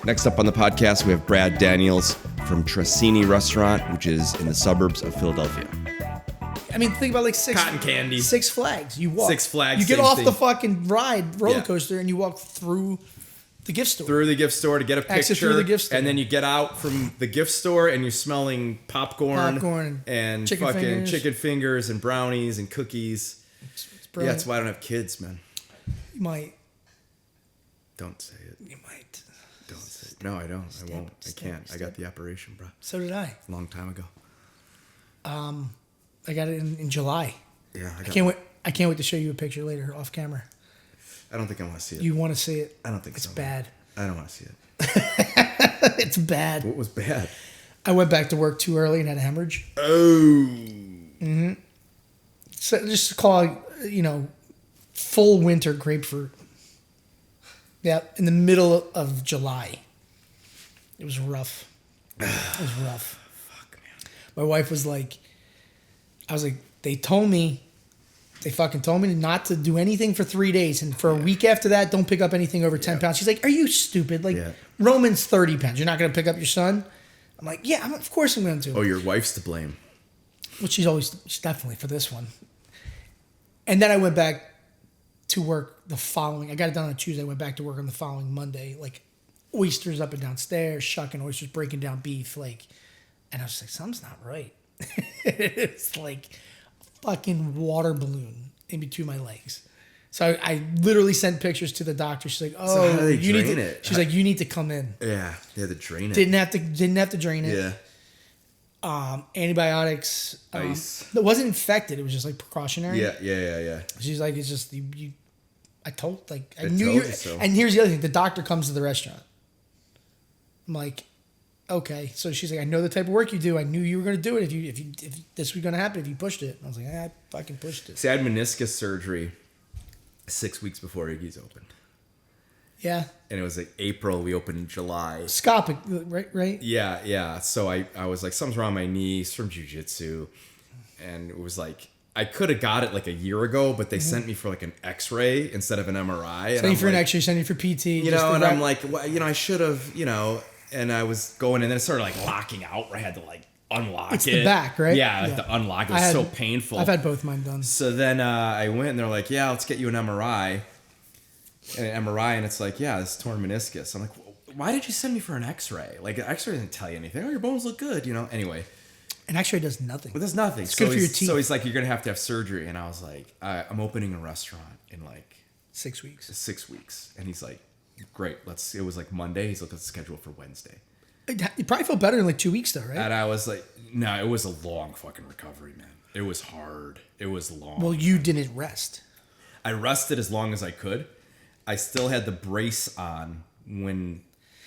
Next up on the podcast, we have Brad Daniels from Tresini Restaurant, which is in the suburbs of Philadelphia. I mean, think about like Cotton candy. Six Flags. You walk. Six Flags. You get same off thing. the fucking roller coaster, and you walk through the gift store. Through the gift store to get a picture. Exit through the gift store. And then you get out from the gift store and you're smelling popcorn and chicken fucking fingers. chicken fingers and brownies and cookies. It's Yeah, brilliant. that's why I don't have kids, man. You might. Don't say it. You might. Don't say it. No, I don't. I won't. I can't. I got the operation, bro. So did I. A long time ago. I got it in July. Yeah, I can't wait. I can't wait to show you a picture later off camera. I don't think I want to see it. You want to see it? I don't think it's so. It's bad. I don't want to see it. It's bad. What was bad? I went back to work too early and had a hemorrhage. Oh. Mm-hmm. So just call it, full winter grapefruit. Yeah, in the middle of July. It was rough. It was rough. Fuck, man. My wife was like, I was like, they fucking told me not to do anything for 3 days. And for a week after that, don't pick up anything over 10 pounds. She's like, are you stupid? Like, Roman's 30 pounds. You're not going to pick up your son? I'm like, yeah, of course I'm going to. Oh, your wife's to blame. Well, she's definitely for this one. And then I went back to work I got it done on Tuesday. I went back to work on the following Monday. Like, oysters up and downstairs, shucking oysters, breaking down beef. Like, and I was like, something's not right. It's like a fucking water balloon in between my legs. So I literally sent pictures to the doctor. She's like, "Oh, so how do they you need drain to." it? She's like, "You need to come in." Yeah, they had to drain it. Didn't have to drain it. Yeah. Antibiotics. Ice. It wasn't infected. It was just like precautionary. Yeah. She's like, it's just you. I I knew told you. you so. And here's the other thing: the doctor comes to the restaurant. I'm like, okay. So she's like, I know the type of work you do. I knew you were going to do it if this was going to happen if you pushed it. And I was like, I fucking pushed it. See, I had meniscus surgery 6 weeks before Iggy's opened. Yeah. And it was like April. We opened in July. Scopic, right? Yeah. So I was like, something's wrong with my knee. It's from jiu-jitsu. And it was like, I could have got it like a year ago, but they sent me for like an X-ray instead of an MRI. Send you for an X-ray, send you for PT. And I'm like, well, I should have, and I was going, and then it started like locking out where I had to like unlock it. It's the back, right? Yeah, I had to unlock it. It was so painful. I've had both mine done. So then I went, and they're like, yeah, let's get you an MRI. And it's like, yeah, this torn meniscus. I'm like, why did you send me for an X-ray? Like, an X-ray didn't tell you anything. Oh, your bones look good, Anyway. An X-ray does nothing. But there's nothing. It's good for your teeth. So he's like, you're going to have surgery. And I was like, I'm opening a restaurant in like 6 weeks. 6 weeks. And he's like, great. It was like Monday. He's like, let's schedule for Wednesday. You probably felt better in like 2 weeks though, right? And I was like, no, it was a long fucking recovery, man. It was hard. It was long. Well, you didn't rest. I rested as long as I could. I still had the brace on when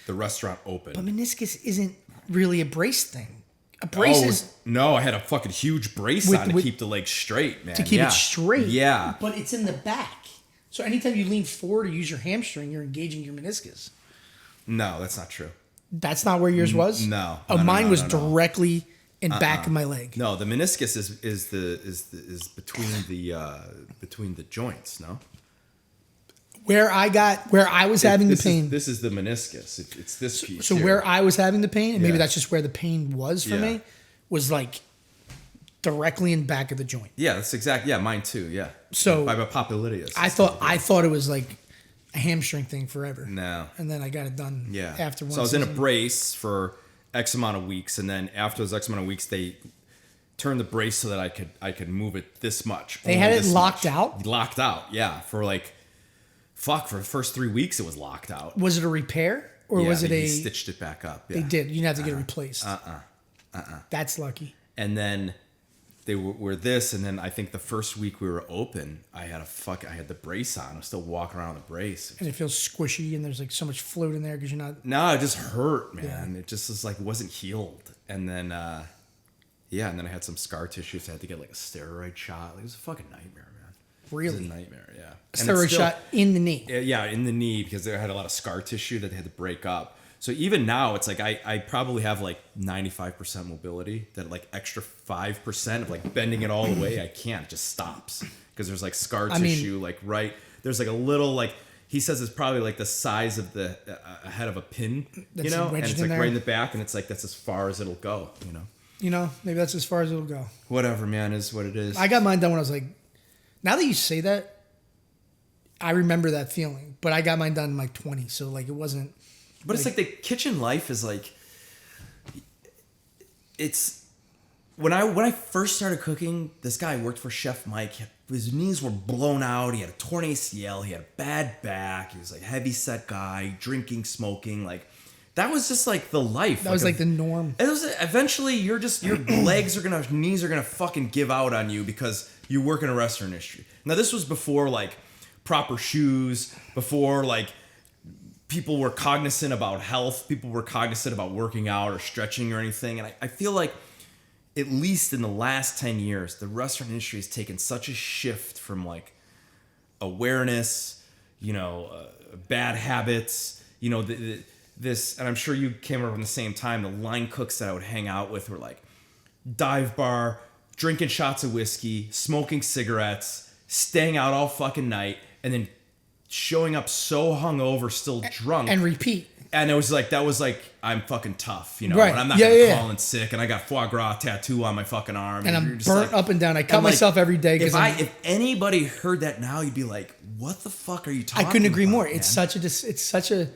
the restaurant opened. But meniscus isn't really a brace thing. A brace is... No, I had a fucking huge brace on to keep the leg straight, man. To keep it straight. Yeah. But it's in the back. So anytime you lean forward or use your hamstring, you're engaging your meniscus. No, that's not true. That's not where yours was? No. Mine was directly in back of my leg. No, the meniscus is between the joints, no? Where I was having the pain. This is the meniscus. It's this piece. So here. where I was having the pain, and maybe that's just where the pain was for me, was like directly in back of the joint. Yeah, that's exactly. Yeah, mine too. Yeah. So by popliteus. I thought it was like a hamstring thing forever. No. And then I got it done. Yeah. After one. So I was in a brace for X amount of weeks, and then after those X amount of weeks, they turned the brace so that I could move it this much. They had it locked out. Locked out. Yeah. For the first 3 weeks, it was locked out. Was it a repair or was it they stitched it back up? Yeah. They did. You didn't have to get it replaced. That's lucky. And then they were this, and then I think the first week we were open, I had the brace on. I was still walking around with the brace. And it feels squishy, and there's like so much fluid in there because you're not. No, it just hurt, man. Yeah. It just was like wasn't healed. And then, and then I had some scar tissue, so I had to get like a steroid shot. Like, it was a fucking nightmare, man. Really? It was a nightmare, yeah. A steroid shot in the knee. Yeah, in the knee, because they had a lot of scar tissue that they had to break up. So even now, it's like I probably have like 95% mobility. That like extra 5% of like bending it all the way, I can't. It just stops because there's like scar tissue, like there's like a little like he says it's probably like the size of the head of a pin, That's and wedged it's in like there. right in the back, and it's like that's as far as it'll go, Maybe that's as far as it'll go. Whatever, man, is what it is. I got mine done when I was like, now that you say that, I remember that feeling. But I got mine done in like 20, so like it wasn't. But it's like the kitchen life is like, it's when I first started cooking, this guy worked for Chef Mike. His knees were blown out. He had a torn ACL. He had a bad back. He was like a heavy set guy, drinking, smoking. Like that was just like the life. That was like the norm. It was eventually your knees are gonna fucking give out on you because you work in a restaurant industry. Now this was before like proper shoes, before like people were cognizant about health, people were cognizant about working out or stretching or anything. And I feel like at least in the last 10 years, the restaurant industry has taken such a shift from like awareness, bad habits, this, and I'm sure you came around the same time, the line cooks that I would hang out with were like dive bar, drinking shots of whiskey, smoking cigarettes, staying out all fucking night, and then showing up so hungover, still drunk. And repeat. And that was like, I'm fucking tough, Right. and I'm not gonna call in sick, and I got foie gras tattoo on my fucking arm. And I'm you're just burnt like, up and down. I cut myself every day. If anybody heard that now, you'd be like, what the fuck are you talking about? I couldn't agree more. Man? It's such a,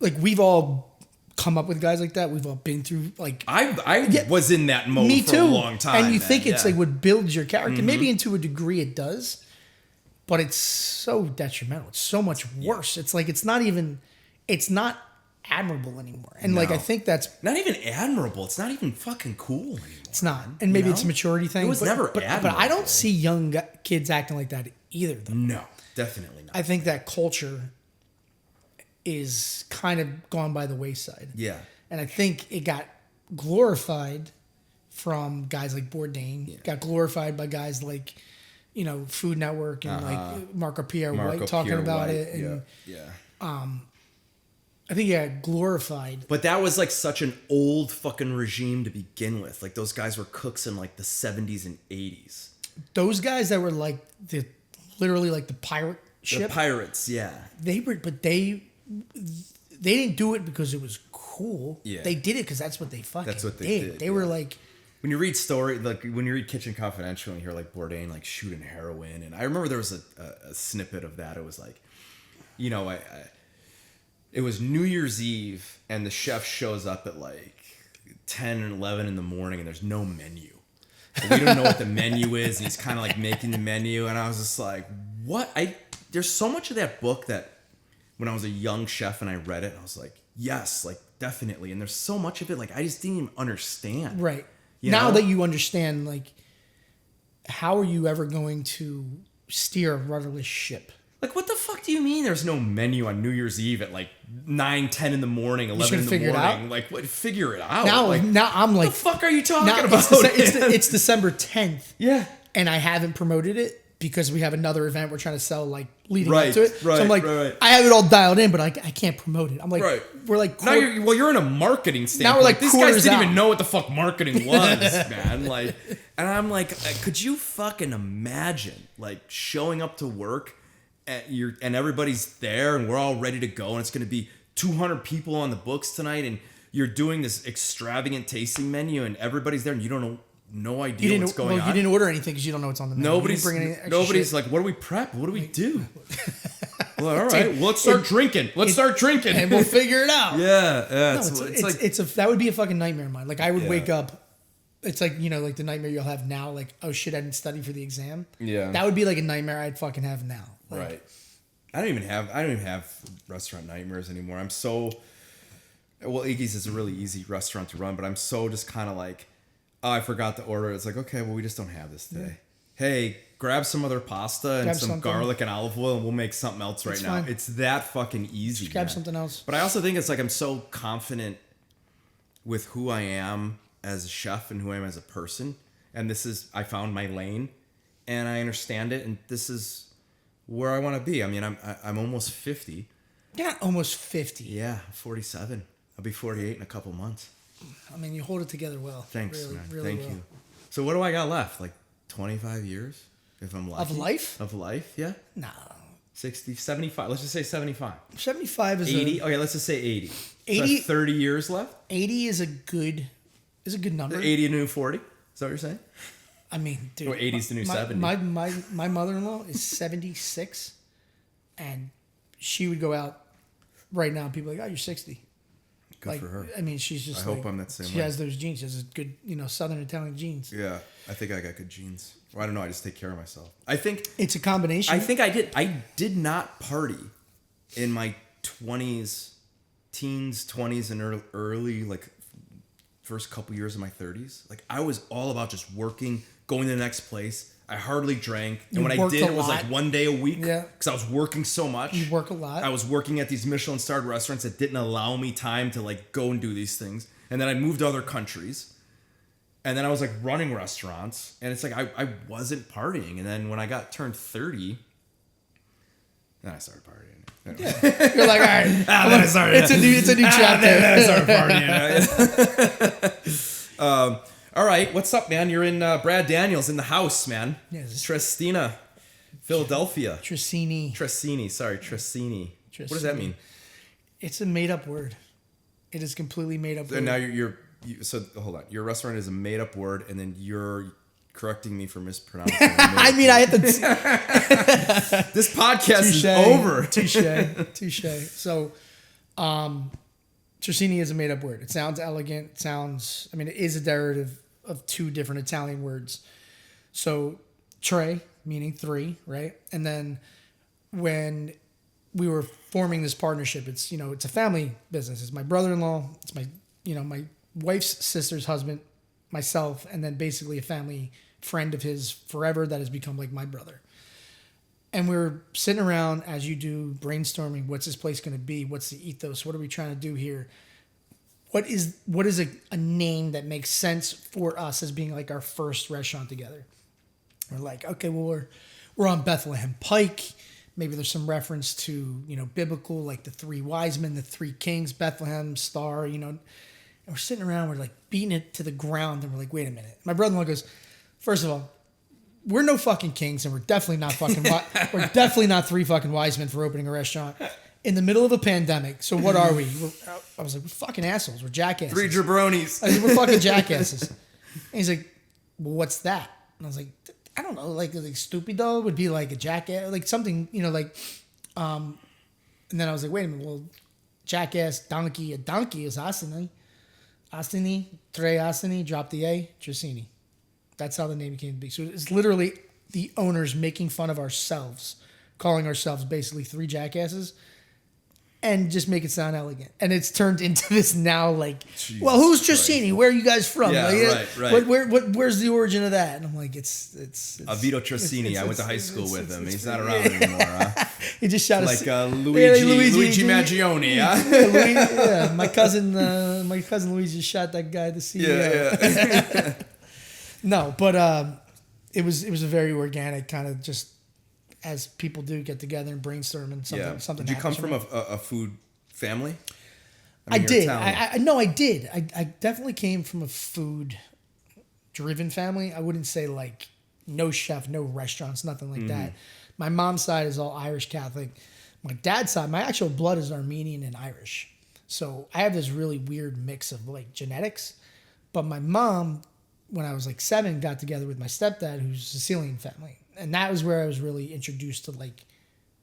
like we've all come up with guys like that. We've all been through like. I was in that mode me for too. a long time. And you man. think it's Yeah. like what builds your character. Maybe into a degree it does, but it's so detrimental. It's so much worse. It's like it's not admirable anymore. And like No. I think that's not even admirable. It's not even fucking cool anymore. it's not. And maybe You it's a know? maturity thing. It was never but I admirable. don't see young kids acting like that either. Though. No, definitely not. I think that culture is kind of gone by the wayside. Yeah. And I think it got glorified from guys like Bourdain, got glorified by guys like, Food Network and like Marco Pierre White talking about it. And yeah. I think it got glorified. But that was like such an old fucking regime to begin with. Like those guys were cooks in like the 70s and 80s. Those guys that were like literally like the pirate ship. The pirates, yeah. They didn't do it because it was cool. Yeah. They did it because that's what they fucking That's what they did, They were like, When you read when you read Kitchen Confidential and you hear like Bourdain like shooting heroin, and I remember there was a snippet of that. It was like, it was New Year's Eve and the chef shows up at like 10 and 11 in the morning and there's no menu. And we don't know what the menu is, and he's kind of like making the menu, and I was just like, what? There's so much of that book that when I was a young chef and I read it, I was like, yes, like definitely. And there's so much of it like I just didn't even understand. right. You Now know? that you understand, like, how are you ever going to steer a rudderless ship? Like, what the fuck do you mean there's no menu on New Year's Eve at like 9, 10 in the morning, 11 in the figure it morning? out? Like, what? Figure it out. Now like, I'm like, what the fuck are you talking now about? it's December 10th. Yeah. And I haven't promoted it because we have another event we're trying to sell, like, leading Right, up to it. So right, I'm like, right. I have it all dialed in, but I can't promote it. I'm like, Right. we're like, Now you're in a marketing standpoint. we're, like, these guys quarters didn't out. even know what the fuck marketing was, man. Like, and I'm like, could you fucking imagine like showing up to work and everybody's there and we're all ready to go and it's going to be 200 people on the books tonight and you're doing this extravagant tasting menu and everybody's there and you don't know no idea what's going on. You didn't order anything because you don't know what's on the menu. Nobody's like, what do we prep? What do we do? Well, all right, well, let's start drinking. Let's start drinking, and we'll figure it out. Yeah. No, that would be a fucking nightmare of mine. Like I would wake up. It's like like the nightmare you'll have now. Like, oh shit, I didn't study for the exam. Yeah. That would be like a nightmare I'd fucking have now. Like, Right. I don't even have restaurant nightmares anymore. I'm so Iggy's is a really easy restaurant to run, but I'm so just kind of like, oh, I forgot to order. It's like, okay, well, we just don't have this today. Hey, grab some other pasta and some garlic and olive oil, and we'll make something else right now. Fine. It's that fucking easy. Just grab something else. But I also think it's like I'm so confident with who I am as a chef and who I am as a person, and I found my lane, and I understand it, and this is where I want to be. I mean, I'm almost 50. You're not almost 50. Yeah, I'm 47. I'll be 48 in a couple months. I mean, you hold it together well. Thanks, really, man. Really Thank well. you. So what do I got left? Like 25 years, if I'm lucky. Of life? Of life, yeah. No. 60, 75. Let's just say 75. 75 is 80. Okay, let's just say 80. 80 So 30 years left. 80 is a good number. 80 a new 40. Is that what you're saying? I mean, dude. Or 80's the new 70. My mother-in-law is 76, and she would go out right now and people are like, oh, you're 60. Good for her. I mean, she's just I hope I'm that same She way. has those genes. She has good, Southern Italian genes. Yeah, I think I got good genes. Well, I don't know. I just take care of myself. I think It's a combination. I think I did. I did not party in my 20s, teens, 20s, and early like first couple years of my 30s. Like I was all about just working, going to the next place. I hardly drank, and when I did, it was like one day a week. Yeah, because I was working so much. You work a lot. I was working at these Michelin-starred restaurants that didn't allow me time to like go and do these things, and then I moved to other countries. And then I was like running restaurants, and it's like I wasn't partying. And then when I turned 30, then I started partying. Yeah. You're like, all right. Then I started. It's a new chapter. Then I started partying. All right, what's up, man? You're in Brad Daniels in the house, man. Yeah, Tresina, Philadelphia. Tresini. Tresini. What does that mean? It's a made-up word. It is completely made-up word. And now so hold on. Your restaurant is a made-up word, and then you're correcting me for mispronouncing. I mean, I have to. This podcast is over. Touche. So, Tresini is a made-up word. It sounds elegant. It is a derivative of two different Italian words. So, tre, meaning three, right? And then when we were forming this partnership, it's a family business. It's my brother-in-law. It's my wife's sister's husband, myself, and then basically a family friend of his forever that has become like my brother. And we were sitting around, as you do, brainstorming, what's this place going to be? What's the ethos? What are we trying to do here? What is a name that makes sense for us as being like our first restaurant together? We're like, okay, well, we're on Bethlehem Pike. Maybe there's some reference to, biblical, like the three wise men, the three kings, Bethlehem, star, And we're sitting around, we're like beating it to the ground, and we're like, wait a minute. My brother-in-law goes, first of all, we're no fucking kings, and we're definitely not we're definitely not three fucking wise men for opening a restaurant in the middle of a pandemic. So what are we? I was like, we're fucking assholes. We're jackasses. Three jabronis. I said, we're fucking jackasses. And he's like, well, what's that? And I was like, I don't know. Like stupido would be like a jackass, like something, and then I was like, wait a minute. Well, jackass, donkey. A donkey is asini. Asini, tre asini, drop the A, Tresini. That's how the name came to be. So it's literally the owners making fun of ourselves, calling ourselves basically three jackasses, and just make it sound elegant. And it's turned into this now, like, Jesus well, who's Tresini? Christ. Where are you guys from? Yeah, like, right. Where's the origin of that? And I'm like, it's Vito Tresini. I went to high school with him. He's not around anymore. Huh? He just shot like Luigi Maggioni. Yeah, my cousin Luigi shot that guy, the CEO. Yeah. No, but it was a very organic kind of just as people do get together and brainstorm and something. Did you come from a food family? I did. I did. I definitely came from a food driven family. I wouldn't say like no chef, no restaurants, nothing like that. My mom's side is all Irish Catholic. My dad's side, my actual blood is Armenian and Irish. So I have this really weird mix of like genetics. But my mom, when I was like 7, got together with my stepdad, who's Sicilian family. And that was where I was really introduced to like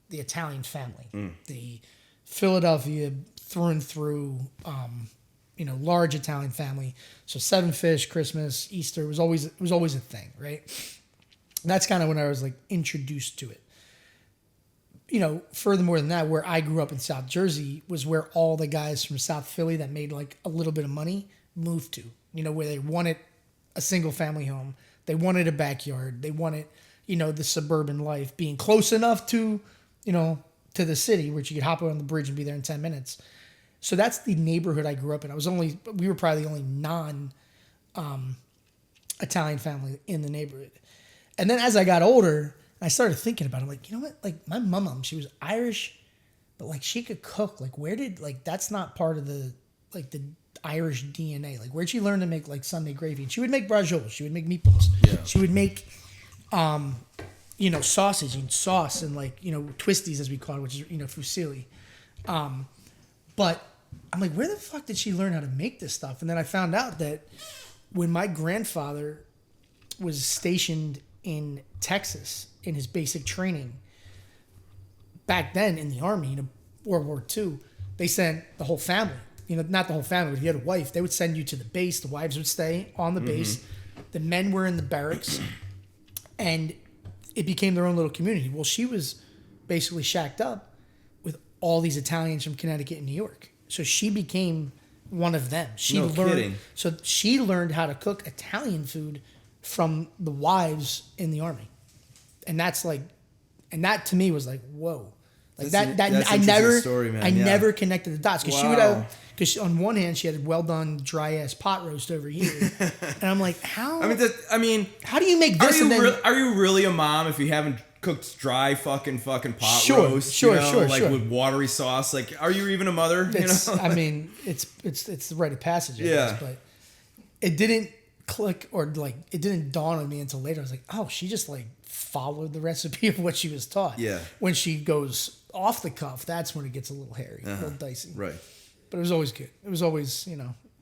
the Italian family, the Philadelphia through and through, large Italian family. So 7 fish, Christmas, Easter was always a thing, right? And that's kind of when I was like introduced to it. Furthermore than that, where I grew up in South Jersey was where all the guys from South Philly that made like a little bit of money moved to, where they wanted a single family home. They wanted a backyard. They wanted, the suburban life being close enough to, to the city, which you could hop on the bridge and be there in 10 minutes. So that's the neighborhood I grew up in. We were probably the only Italian family in the neighborhood. And then as I got older, I started thinking about it. I'm like, you know what? Like my mom, she was Irish, but like she could cook. Like that's not part of the Irish DNA. Like where'd she learn to make like Sunday gravy? And she would make braciole. She would make meatballs. Yeah. She would make sausage and sauce and like, twisties as we call it, which is, fusilli. But I'm like, where the fuck did she learn how to make this stuff? And then I found out that when my grandfather was stationed in Texas in his basic training, back then in the Army, World War II, they sent the whole family. Not the whole family, but if you had a wife, they would send you to the base. The wives would stay on the base. The men were in the barracks. And it became their own little community. Well, she was basically shacked up with all these Italians from Connecticut and New York. So she became one of them. No kidding. So she learned how to cook Italian food from the wives in the Army. And that to me was like, whoa. Like that's I never story, man. I never connected the dots because she would have, because on one hand she had well done dry ass pot roast over here, and I'm like, how? How do you make this? Are you really a mom if you haven't cooked dry fucking pot roast? Sure. With watery sauce. Like, are you even a mother? It's the rite of passage. I guess, but it didn't click or like it didn't dawn on me until later. I was like, oh, she just like followed the recipe of what she was taught. Yeah. When she goes off the cuff, that's when it gets a little hairy, a little dicey. Right. But it was always good. It was always,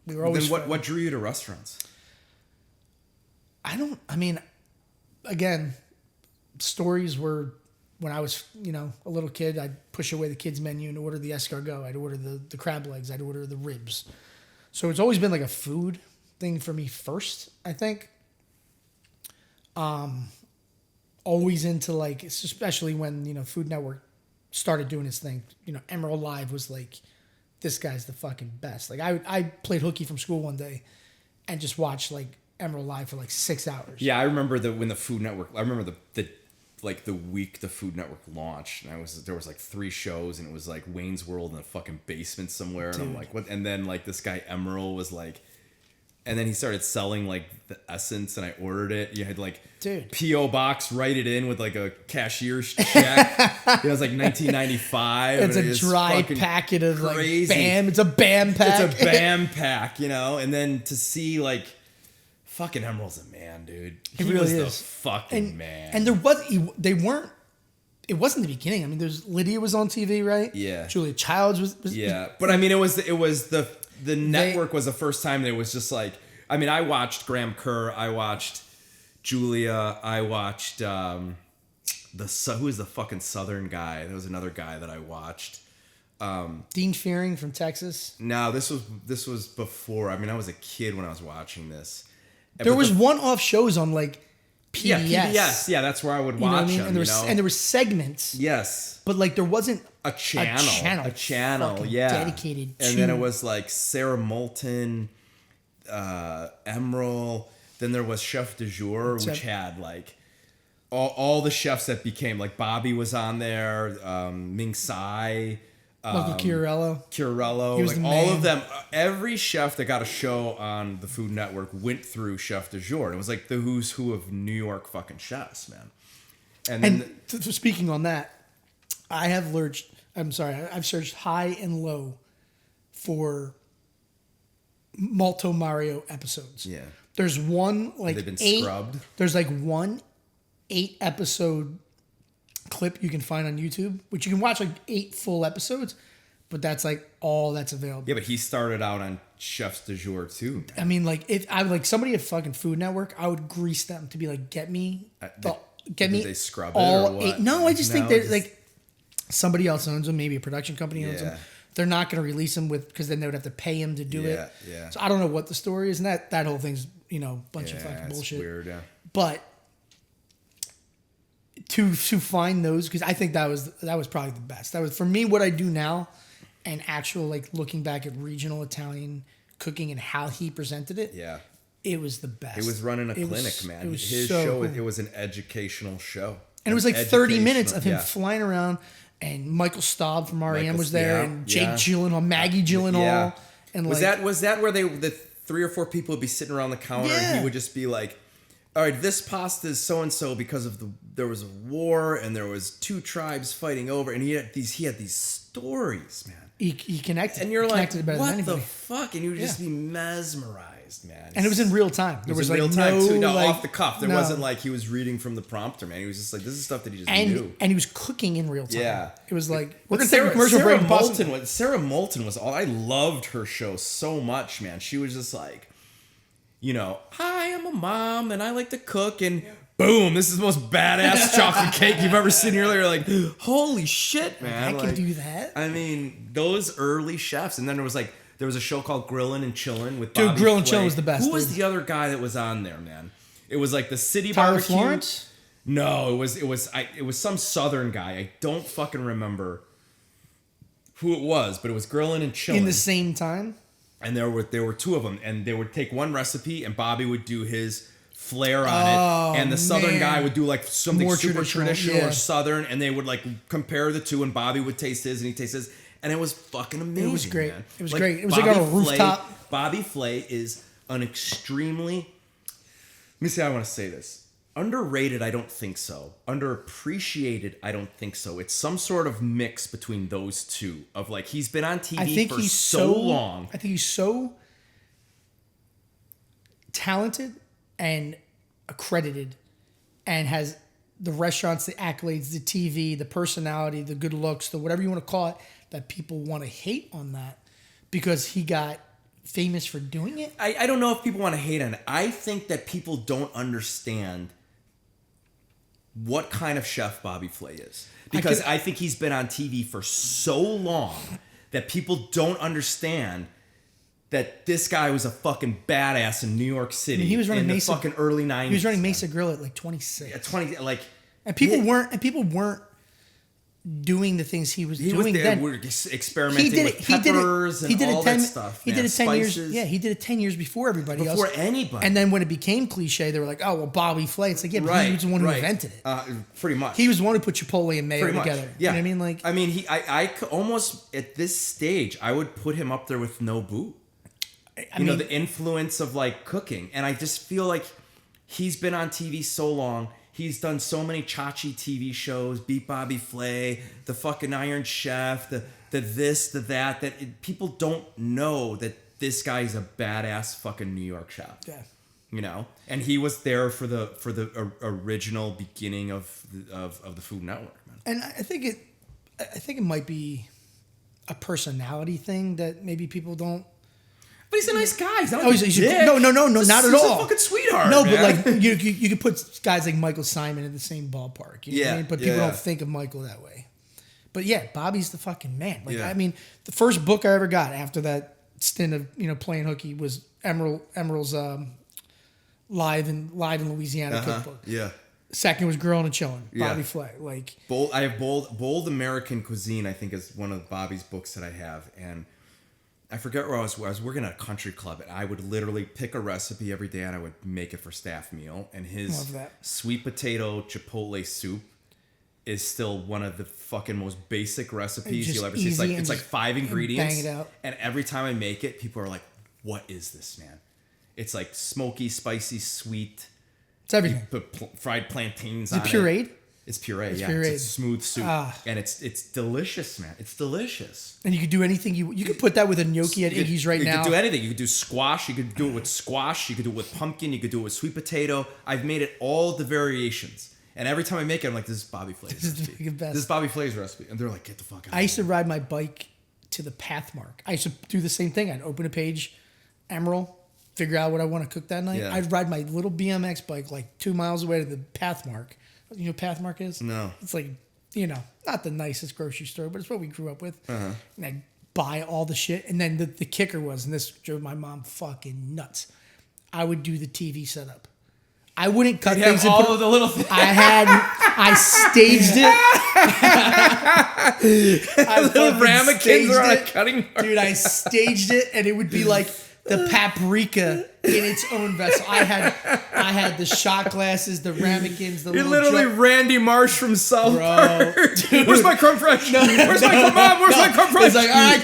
we were always. Then what drew you to restaurants? Again, stories were when I was, a little kid, I'd push away the kids' menu and order the escargot. I'd order the crab legs. I'd order the ribs. So it's always been like a food thing for me first, I think. Always into like, especially when, Food Network started doing its thing. Emerald Live was like, this guy's the fucking best. Like I played hooky from school one day and just watched like Emerald Live for like 6 hours. Yeah, I remember when the Food Network. I remember the week the Food Network launched, and there was like 3 shows, and it was like Wayne's World in a fucking basement somewhere, and I'm like, what? And then like this guy Emerald was like, and then he started selling like the essence, and I ordered it. You had like P.O. box, write it in with like a cashier's check. It was like 1995. It's a dry packet of crazy. Like Bam. It's a Bam pack. It's a Bam pack, and then to see like fucking Emerald's a man, dude. He really was is. the fucking man. And it wasn't the beginning. I mean, there's Lydia was on TV, right? Yeah. Julia Childs was yeah. But I mean, it was the network was the first time that it was just like, I mean, I watched Graham Kerr, I watched Julia, I watched who was the fucking Southern guy? There was another guy that I watched. Dean Fearing from Texas. No, this was before. I mean, I was a kid when I was watching this. There was one-off shows on like PBS. Yeah, PBS. Yeah, that's where I would watch them. And there were segments. Yes. But like there wasn't a channel, yeah, dedicated to. And then it was like Sarah Moulton, Emerald. Then there was Chef du Jour, which had like all the chefs that became like Bobby was on there, Ming Tsai, Michael Chiarello, like all of them. Every chef that got a show on the Food Network went through Chef du Jour. And it was like the who's who of New York fucking chefs, man. And speaking on that, I've searched high and low for Malto Mario episodes. Yeah. There's one like they've been 8. Scrubbed. There's like one 8 episode clip you can find on YouTube, which you can watch like 8 full episodes, but that's like all that's available. Yeah, but he started out on Chefs du Jour too. I mean, like if I like somebody at fucking Food Network, I would grease them to be like, get me did they scrub it all or what? 8. No, I just think they're like somebody else owns them, maybe a production company owns them. They're not going to release them because then they would have to pay him to do it. Yeah. So I don't know what the story is, and that whole thing's bunch of fucking bullshit. Weird, yeah. But to find those, because I think that was probably the best. That was for me what I do now, and actual like looking back at regional Italian cooking and how he presented it. Yeah. It was the best. It was running a clinic, man. His so show, cool. It was an educational show. And it was like 30 minutes of him flying around, and Michael Staub from REM was there, and Jake Gyllenhaal, Maggie Gyllenhaal. Yeah. And was that where the 3 or 4 people would be sitting around the counter, and he would just be like, all right, this pasta is so and so because of there was a war and there was 2 tribes fighting over, and he had these stories, man. He connected. And you're like, connected better than what anybody. the fuck? And you would just be mesmerized, man. And it was in real time. It was in real time, too. No, like, off the cuff. There no. wasn't like he was reading from the prompter, man. He was just like, this is stuff that he just knew. And he was cooking in real time. Yeah. It was like, we're going to take a commercial break. Sarah Moulton was all, I loved her show so much, man. She was just like, you know, hi, I'm a mom and I like to cook and boom, this is the most badass chocolate cake you've ever seen. You're like, holy shit, man. I can do that. I mean, those early chefs. And then there was a show called Grillin' and Chillin' with Bobby Grillin' and Flay. Chillin' was the best. Who was the other guy that was on there, man? It was like the City Tyler Barbecue. Florence? No, it was some Southern guy. I don't fucking remember who it was, but it was Grillin' and Chillin'. In the same time? And there were two of them, and they would take one recipe, and Bobby would do his flair on it, and the Southern guy would do like something More super traditional yeah. or Southern, and they would like compare the two, and Bobby would taste his, and he tastes his, and it was fucking amazing. It was great. Man. It was great. It was like on a rooftop. Bobby Flay is an extremely. Let me see how I want to say this. Underrated, I don't think so. Underappreciated, I don't think so. It's some sort of mix between those two. Of like, he's been on TV for so long. I think he's so talented and accredited and has the restaurants, the accolades, the TV, the personality, the good looks, the whatever you want to call it, that people want to hate on that because he got famous for doing it. I don't know if people want to hate on it. I think that people don't understand what kind of chef Bobby Flay is. Because I think he's been on TV for so long that people don't understand that this guy was a fucking badass in New York City. I mean, he was running in the Mesa, fucking early 90s. He was running Mesa Grill at like 26. Yeah, 20 like and people weren't doing the things he was doing then. We're experimenting with peppers and all that stuff. He did it 10 Spices. years. Yeah, he did it 10 years before everybody else. Before anybody. And then when it became cliche, they were like, "Oh, well, Bobby Flay." It's like, yeah, but he was the one who invented it. Pretty much. He was the one who put Chipotle and mayo together. Yeah. You know what I mean? Like, I mean, I could almost at this stage, I would put him up there with Nobu. I mean, the influence of like cooking, and I just feel like he's been on TV so long. He's done so many Chachi TV shows, Beat Bobby Flay, the fucking Iron Chef, the this, the that people don't know that this guy is a badass fucking New York chef. yeah. You know, and he was there for the original beginning of the Food Network, man. And I think it might be a personality thing that maybe people don't. But he's a nice guy. He's not No, not at all. He's a fucking sweetheart. No, man. but like you could put guys like Michael Simon in the same ballpark. You know what I mean? But people don't think of Michael that way. But yeah, Bobby's the fucking man. Like I mean, the first book I ever got after that stint of playing hooky was Emerald's live in Louisiana cookbook. Yeah. Second was Grillin' and Chillin', Bobby Flay. Like I have Bold American Cuisine, I think, is one of Bobby's books that I have, and I forget where I was working at a country club, and I would literally pick a recipe every day, and I would make it for staff meal. And his sweet potato chipotle soup is still one of the fucking most basic recipes you'll ever see. It's like 5 ingredients, bang it out. And every time I make it, people are like, "What is this, man?" It's like smoky, spicy, sweet. It's everything. You put fried plantains on it. Is it pureed? It's pureed, yeah. Pureed. It's a smooth soup. And it's delicious, man. It's delicious. And you could do anything. You could put that with a gnocchi at Iggy's right now. You could do anything. You could do squash. You could do it with squash. You could do it with pumpkin. You could do it with sweet potato. I've made it all the variations. And every time I make it, I'm like, this is Bobby Flay's recipe. This is Bobby Flay's recipe. And they're like, get the fuck out of here. I used to ride my bike to the Pathmark. I used to do the same thing. I'd open a page, Emerald, figure out what I want to cook that night. Yeah. I'd ride my little BMX bike like 2 miles away to the Pathmark. You know what Pathmark is? No. It's like, not the nicest grocery store, but it's what we grew up with. Uh-huh. And I'd buy all the shit. And then the kicker was, and this drove my mom fucking nuts, I would do the TV setup. I wouldn't cut things and all of the little things. I staged it. Little ramekins are on a cutting board. Dude, I staged it, and it would be like the paprika in its own vessel. I had the shot glasses, the ramekins, the You're little literally Randy Marsh from South Park. Dude. Where's my crumb fresh? Where's my mom? Where's my crumb fresh? It's like, all right,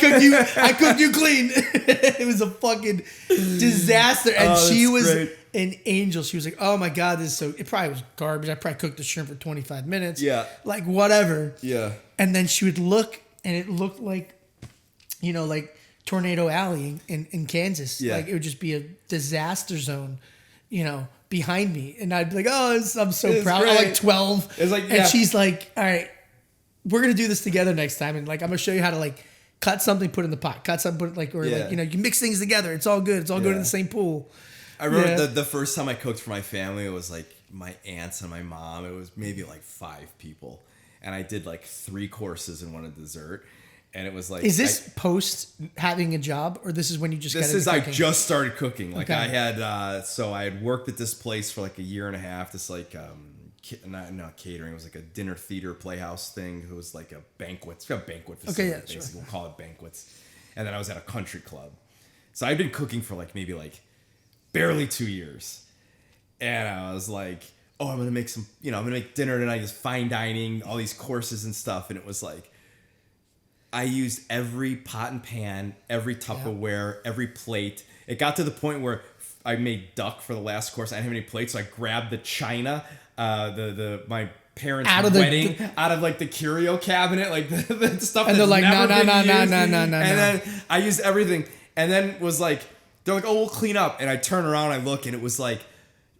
I cooked you clean. It was a fucking disaster, and she was an angel. She was like, oh my God, this is so... It probably was garbage. I probably cooked the shrimp for 25 minutes. Yeah. Like, whatever. Yeah. And then she would look, and it looked like like Tornado Alley in Kansas. Yeah. Like it would just be a disaster zone, behind me. And I'd be like, oh, I'm so It's proud. great. I'm like 12. It's like, and yeah. she's like, all right, we're going to do this together next time. And like, I'm going to show you how to like cut something, put it in the pot, cut something, put it like, or Yeah. like, you mix things together. It's all good. It's all going in the same pool. I remember the first time I cooked for my family, it was like my aunts and my mom. It was maybe like 5 people. And I did like 3 courses and 1 dessert. And it was like... Is this post having a job, or this is when you just got into cooking? I just started cooking. Like Okay. I had... so I had worked at this place for like a year and a half. This like... not catering. It was like a dinner theater playhouse thing. It was like a banquet. It's got a banquet facility, basically. Sure. We'll call it banquets. And then I was at a country club. So I'd been cooking for like maybe like barely 2 years. And I was like, oh, I'm going to make some, I'm going to make dinner tonight, just fine dining, all these courses and stuff. And it was like, I used every pot and pan, every Tupperware, every plate. It got to the point where I made duck for the last course. I didn't have any plates, so I grabbed the china, my parents' wedding out of like the curio cabinet, like the stuff. And they're like, no. And then I used everything, and then was like, they're like, oh, we'll clean up. And I turn around, I look, and it was like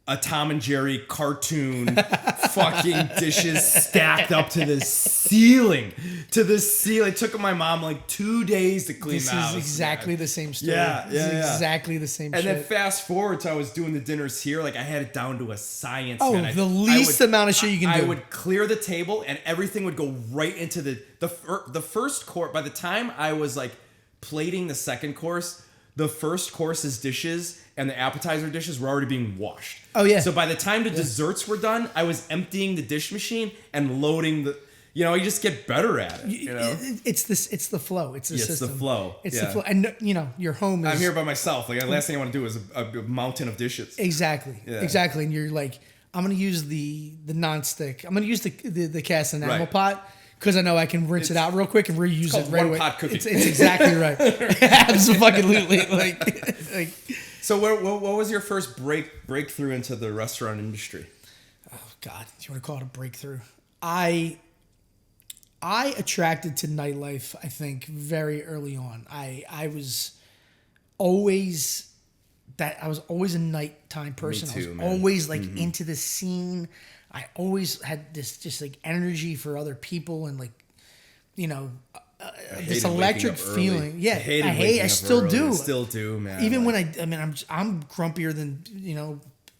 a Tom and Jerry cartoon, fucking dishes stacked up to the ceiling. It took my mom like 2 days to clean the house. This is exactly the same story. Yeah. Exactly the same shit. And then fast forward to I was doing the dinners here, like I had it down to a science. Oh, man. the least amount of shit you can do. I would clear the table, and everything would go right into the first course. By the time I was like plating the second course, the first course's dishes and the appetizer dishes were already being washed. Oh, yeah. So by the time the desserts were done, I was emptying the dish machine and loading the... you just get better at it, It's the flow. It's the system. It's the flow. It's the flow. And, your home is... I'm here by myself. Like, the last thing I want to do is a mountain of dishes. Exactly. Yeah. Exactly. And you're like, I'm going to use the nonstick. I'm going to use the cast enamel pot because I know I can rinse it out real quick and reuse it right away. One-pot cooking. It's exactly right. Absolutely. Like. So what was your first breakthrough into the restaurant industry? Oh, God. Do you want to call it a breakthrough? I attracted to nightlife, I think, very early on. I was always a nighttime person. Me too, I was man. always like into the scene. I always had this just like energy for other people and like, this electric feeling. Yeah, I still do. I still do, man. Even when I'm grumpier than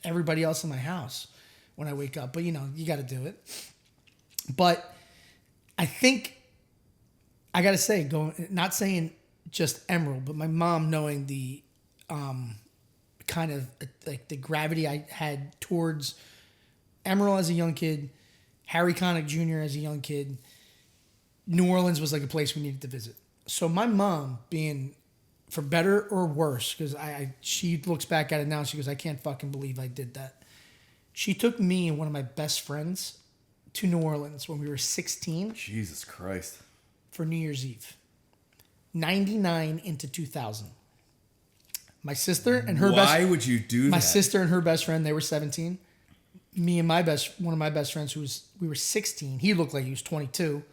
everybody else in my house when I wake up. But you got to do it. But I think I gotta say, not saying just Emerald, but my mom knowing the kind of like the gravity I had towards Emerald as a young kid, Harry Connick Jr. as a young kid, New Orleans was like a place we needed to visit. So my mom, being for better or worse, because she looks back at it now and she goes, I can't fucking believe I did that. She took me and one of my best friends to New Orleans when we were 16. Jesus Christ. For New Year's Eve. 99 into 2000. My sister and her Why would you do that? My sister and her best friend, they were 17. Me and one of my best friends, we were 16. He looked like he was 22.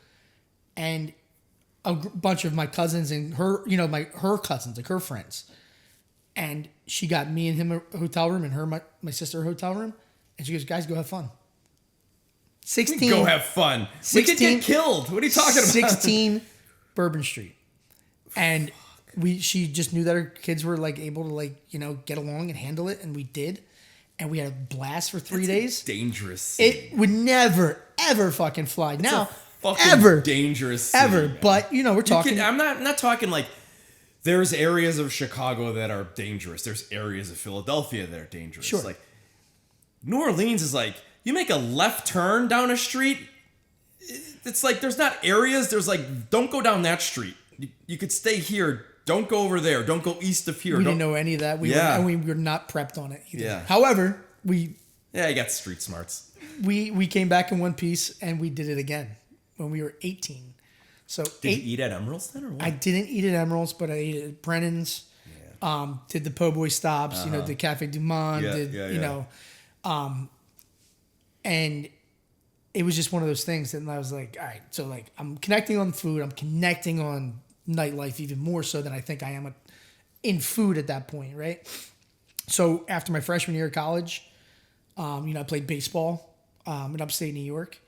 And a bunch of my cousins and her, her cousins, like her friends. And she got me and him a hotel room and her, my sister, a hotel room. And she goes, guys, go have fun. 16. Go have fun. 16, we could get killed. What are you talking about? 16 Bourbon Street. And she just knew that her kids were like able to get along and handle it. And we did. And we had a blast for 3 days. Dangerous. It would never, ever fucking fly. It's now, a fucking ever. Dangerous. Ever. Man. But, we're talking. I'm not talking like there's areas of Chicago that are dangerous. There's areas of Philadelphia that are dangerous. Sure. Like, New Orleans is like, you make a left turn down a street, it's like there's not areas. There's like, don't go down that street. You could stay here. Don't go over there. Don't go east of here. We didn't know any of that. We were not prepped on it either. Yeah. However, you got street smarts. We came back in one piece and we did it again when we were 18. So did you eat at Emerald's then or what? I didn't eat at Emerald's, but I ate at Brennan's. Yeah. Did the Po' Boy stops, the Cafe Du Monde, and it was just one of those things. And I was like, all right, so like I'm connecting on food, I'm connecting on nightlife even more so than I think I am in food at that point, right? So after my freshman year of college, I played baseball in upstate New York.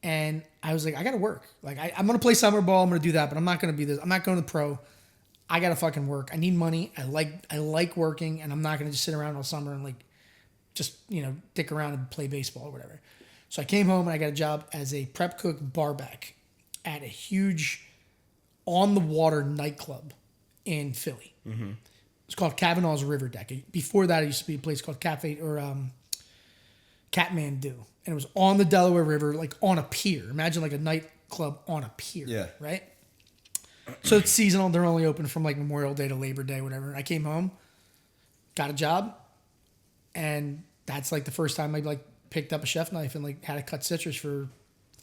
And I was like, I got to work. Like, I'm going to play summer ball. I'm going to do that, but I'm not going to be this. I'm not going to the pro. I got to fucking work. I need money. I like working, and I'm not going to just sit around all summer and like just, dick around and play baseball or whatever. So I came home and I got a job as a prep cook barback at a huge on-the-water nightclub in Philly. Mm-hmm. It's called Kavanaugh's River Deck. Before that, it used to be a place called Cafe or Kathmandu. And it was on the Delaware River, like on a pier. Imagine like a nightclub on a pier. Yeah. Right? So it's seasonal. They're only open from like Memorial Day to Labor Day, whatever. I came home, got a job, and that's like the first time I like picked up a chef knife and like had to cut citrus for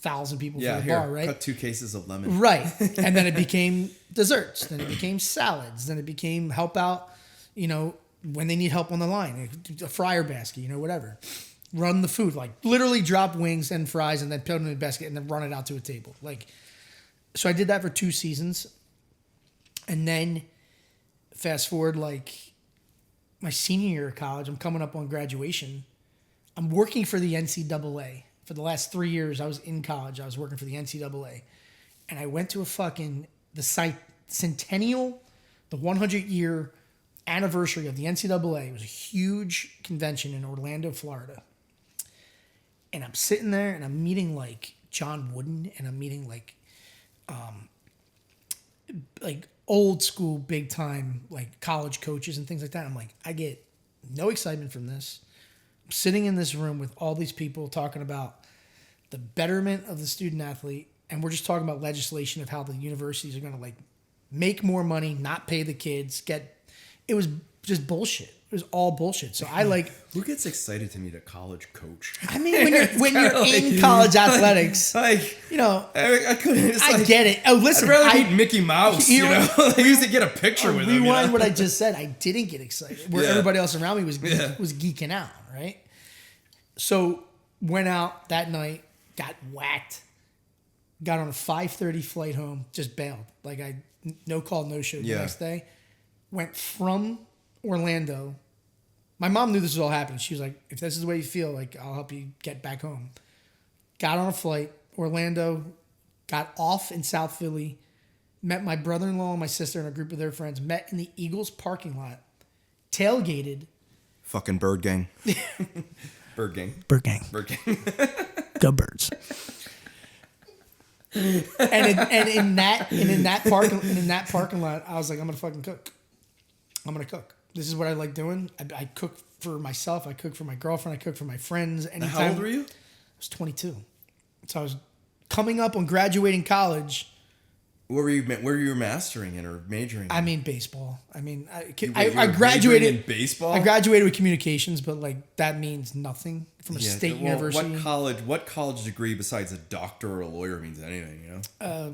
1,000 people for the bar, right? Cut 2 cases of lemon. Right. And then it became desserts. Then it became salads. Then it became help out, when they need help on the line. A fryer basket, whatever. Run the food, like literally drop wings and fries and then put them in a basket and then run it out to a table. Like, so I did that for 2 seasons. And then fast forward, like my senior year of college, I'm coming up on graduation. I'm working for the NCAA. For the last 3 years, I was in college. I was working for the NCAA. And I went to the centennial, the 100-year anniversary of the NCAA. It was a huge convention in Orlando, Florida. And I'm sitting there and I'm meeting like John Wooden and I'm meeting like old school, big time, like college coaches and things like that. I'm like, I get no excitement from this. I'm sitting in this room with all these people talking about the betterment of the student athlete. And we're just talking about legislation of how the universities are going to like make more money, not pay the kids, it was just bullshit. It was all bullshit. So I like. Who gets excited to meet a college coach? I mean, when you're in college athletics, I couldn't. I get it. Oh, listen, I'd rather meet Mickey Mouse. I used to get a picture with him. Rewind what I just said. I didn't get excited. Where everybody else around me was geeking out, right? So went out that night, got whacked, got on a 5:30 flight home, just bailed. Like no call, no show the next day. Went from Orlando. My mom knew this was all happening. She was like, if this is the way you feel, like, I'll help you get back home. Got on a flight, Orlando, got off in South Philly, met my brother-in-law and my sister and a group of their friends, met in the Eagles parking lot, tailgated. Fucking Bird Gang. Bird Gang. Bird Gang. Bird Gang. Go Birds. and in that parking lot, I was like, I'm gonna fucking cook. I'm gonna cook. This is what I like doing. I cook for myself. I cook for my girlfriend. I cook for my friends. Anytime. How old were you? I was 22. So I was coming up on graduating college. What were you mastering in or majoring in? I mean, baseball. I mean, I graduated in baseball. I graduated with communications, but like that means nothing from a state university. What college degree besides a doctor or a lawyer means anything?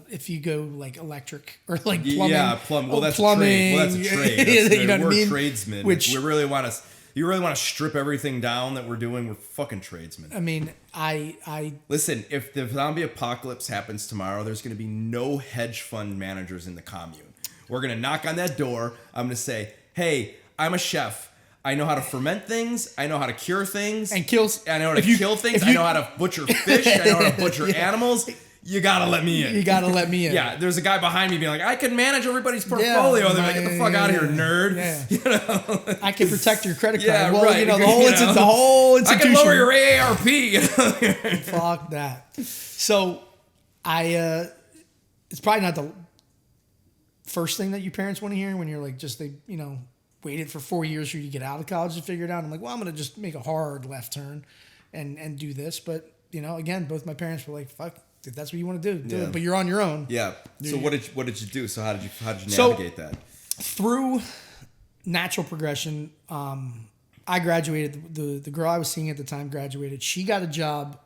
If you go like electric or like plumbing, plumbing. Well, that's plumbing. A trade. Well, that's a trade. That's you know what I mean? Tradesmen. Which we really want to. You really want to strip everything down that we're doing? We're fucking tradesmen. I mean, I listen. If the zombie apocalypse happens tomorrow, there's going to be no hedge fund managers in the commune. We're going to knock on that door. I'm going to say, "Hey, I'm a chef. I know how to ferment things. I know how to cure things. And kill. I know how to kill things. I know how to butcher fish. I know how to butcher animals." You gotta let me in. You gotta let me in. Yeah, there's a guy behind me being like, I can manage everyboris portfolio. They're like, get the fuck out of here, nerd. Yeah. You know? I can protect your credit card. Yeah, well, right. The whole institution. I can lower your AARP. Fuck that. So, it's probably not the first thing that your parents want to hear when you're like, waited for 4 years for you to get out of college to figure it out. I'm like, well, I'm gonna just make a hard left turn and do this. But again, both my parents were like, fuck. If that's what you want to do it. But you're on your own. Yeah. So what did you do? So how did you navigate that? Through natural progression, I graduated. The girl I was seeing at the time graduated. She got a job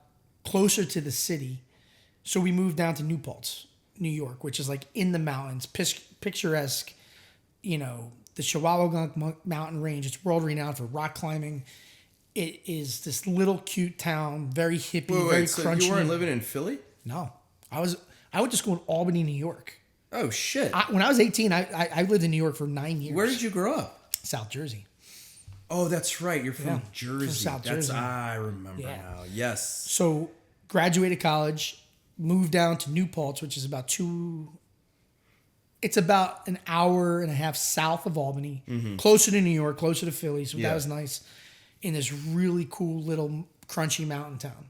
closer to the city, so we moved down to New Paltz, New York, which is like in the mountains, picturesque. The Chihuahua mountain range. It's world renowned for rock climbing. It is this little cute town, very hippie, very crunchy. So you weren't living in Philly? No, I went to school in Albany, New York. Oh shit! When I was 18, I lived in New York for 9 years. Where did you grow up? South Jersey. Oh, that's right. You're from Yeah, Jersey. from South Jersey. I remember Yeah. now. Yes. So graduated college, moved down to New Paltz, which is it's about an hour and a half south of Albany, closer to New York, closer to Philly. So that was nice, in this really cool little crunchy mountain town.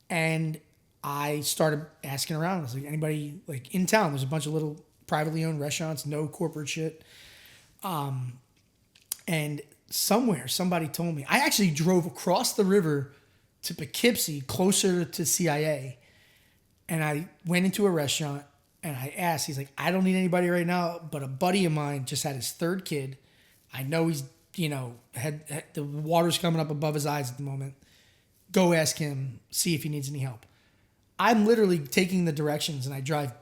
And I started asking around. I was like, anybody like in town? There's a bunch of little privately owned restaurants, no corporate shit. And somewhere somebody told me, I actually drove across the river to Poughkeepsie, closer to CIA. And I went into a restaurant and I asked, he's like, I don't need anybody right now, but a buddy of mine just had his third kid. I know he's, had the water's coming up above his eyes at the moment. Go ask him, see if he needs any help. I'm literally taking the directions and I drive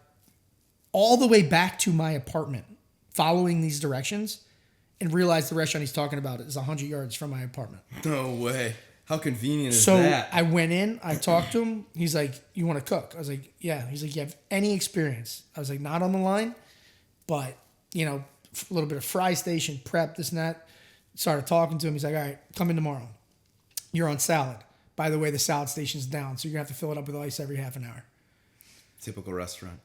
all the way back to my apartment following these directions and realize the restaurant he's talking about is 100 yards from my apartment. No way. How convenient is So that? I went in, I talked to him. He's like, you want to cook? I was like, yeah. He's like, you have any experience? I was like, not on the line, but, a little bit of fry station, prep, this and that. Started talking to him. He's like, all right, come in tomorrow. You're on salad. By the way, the salad station's down, so you're going to have to fill it up with ice every half an hour. Typical restaurant.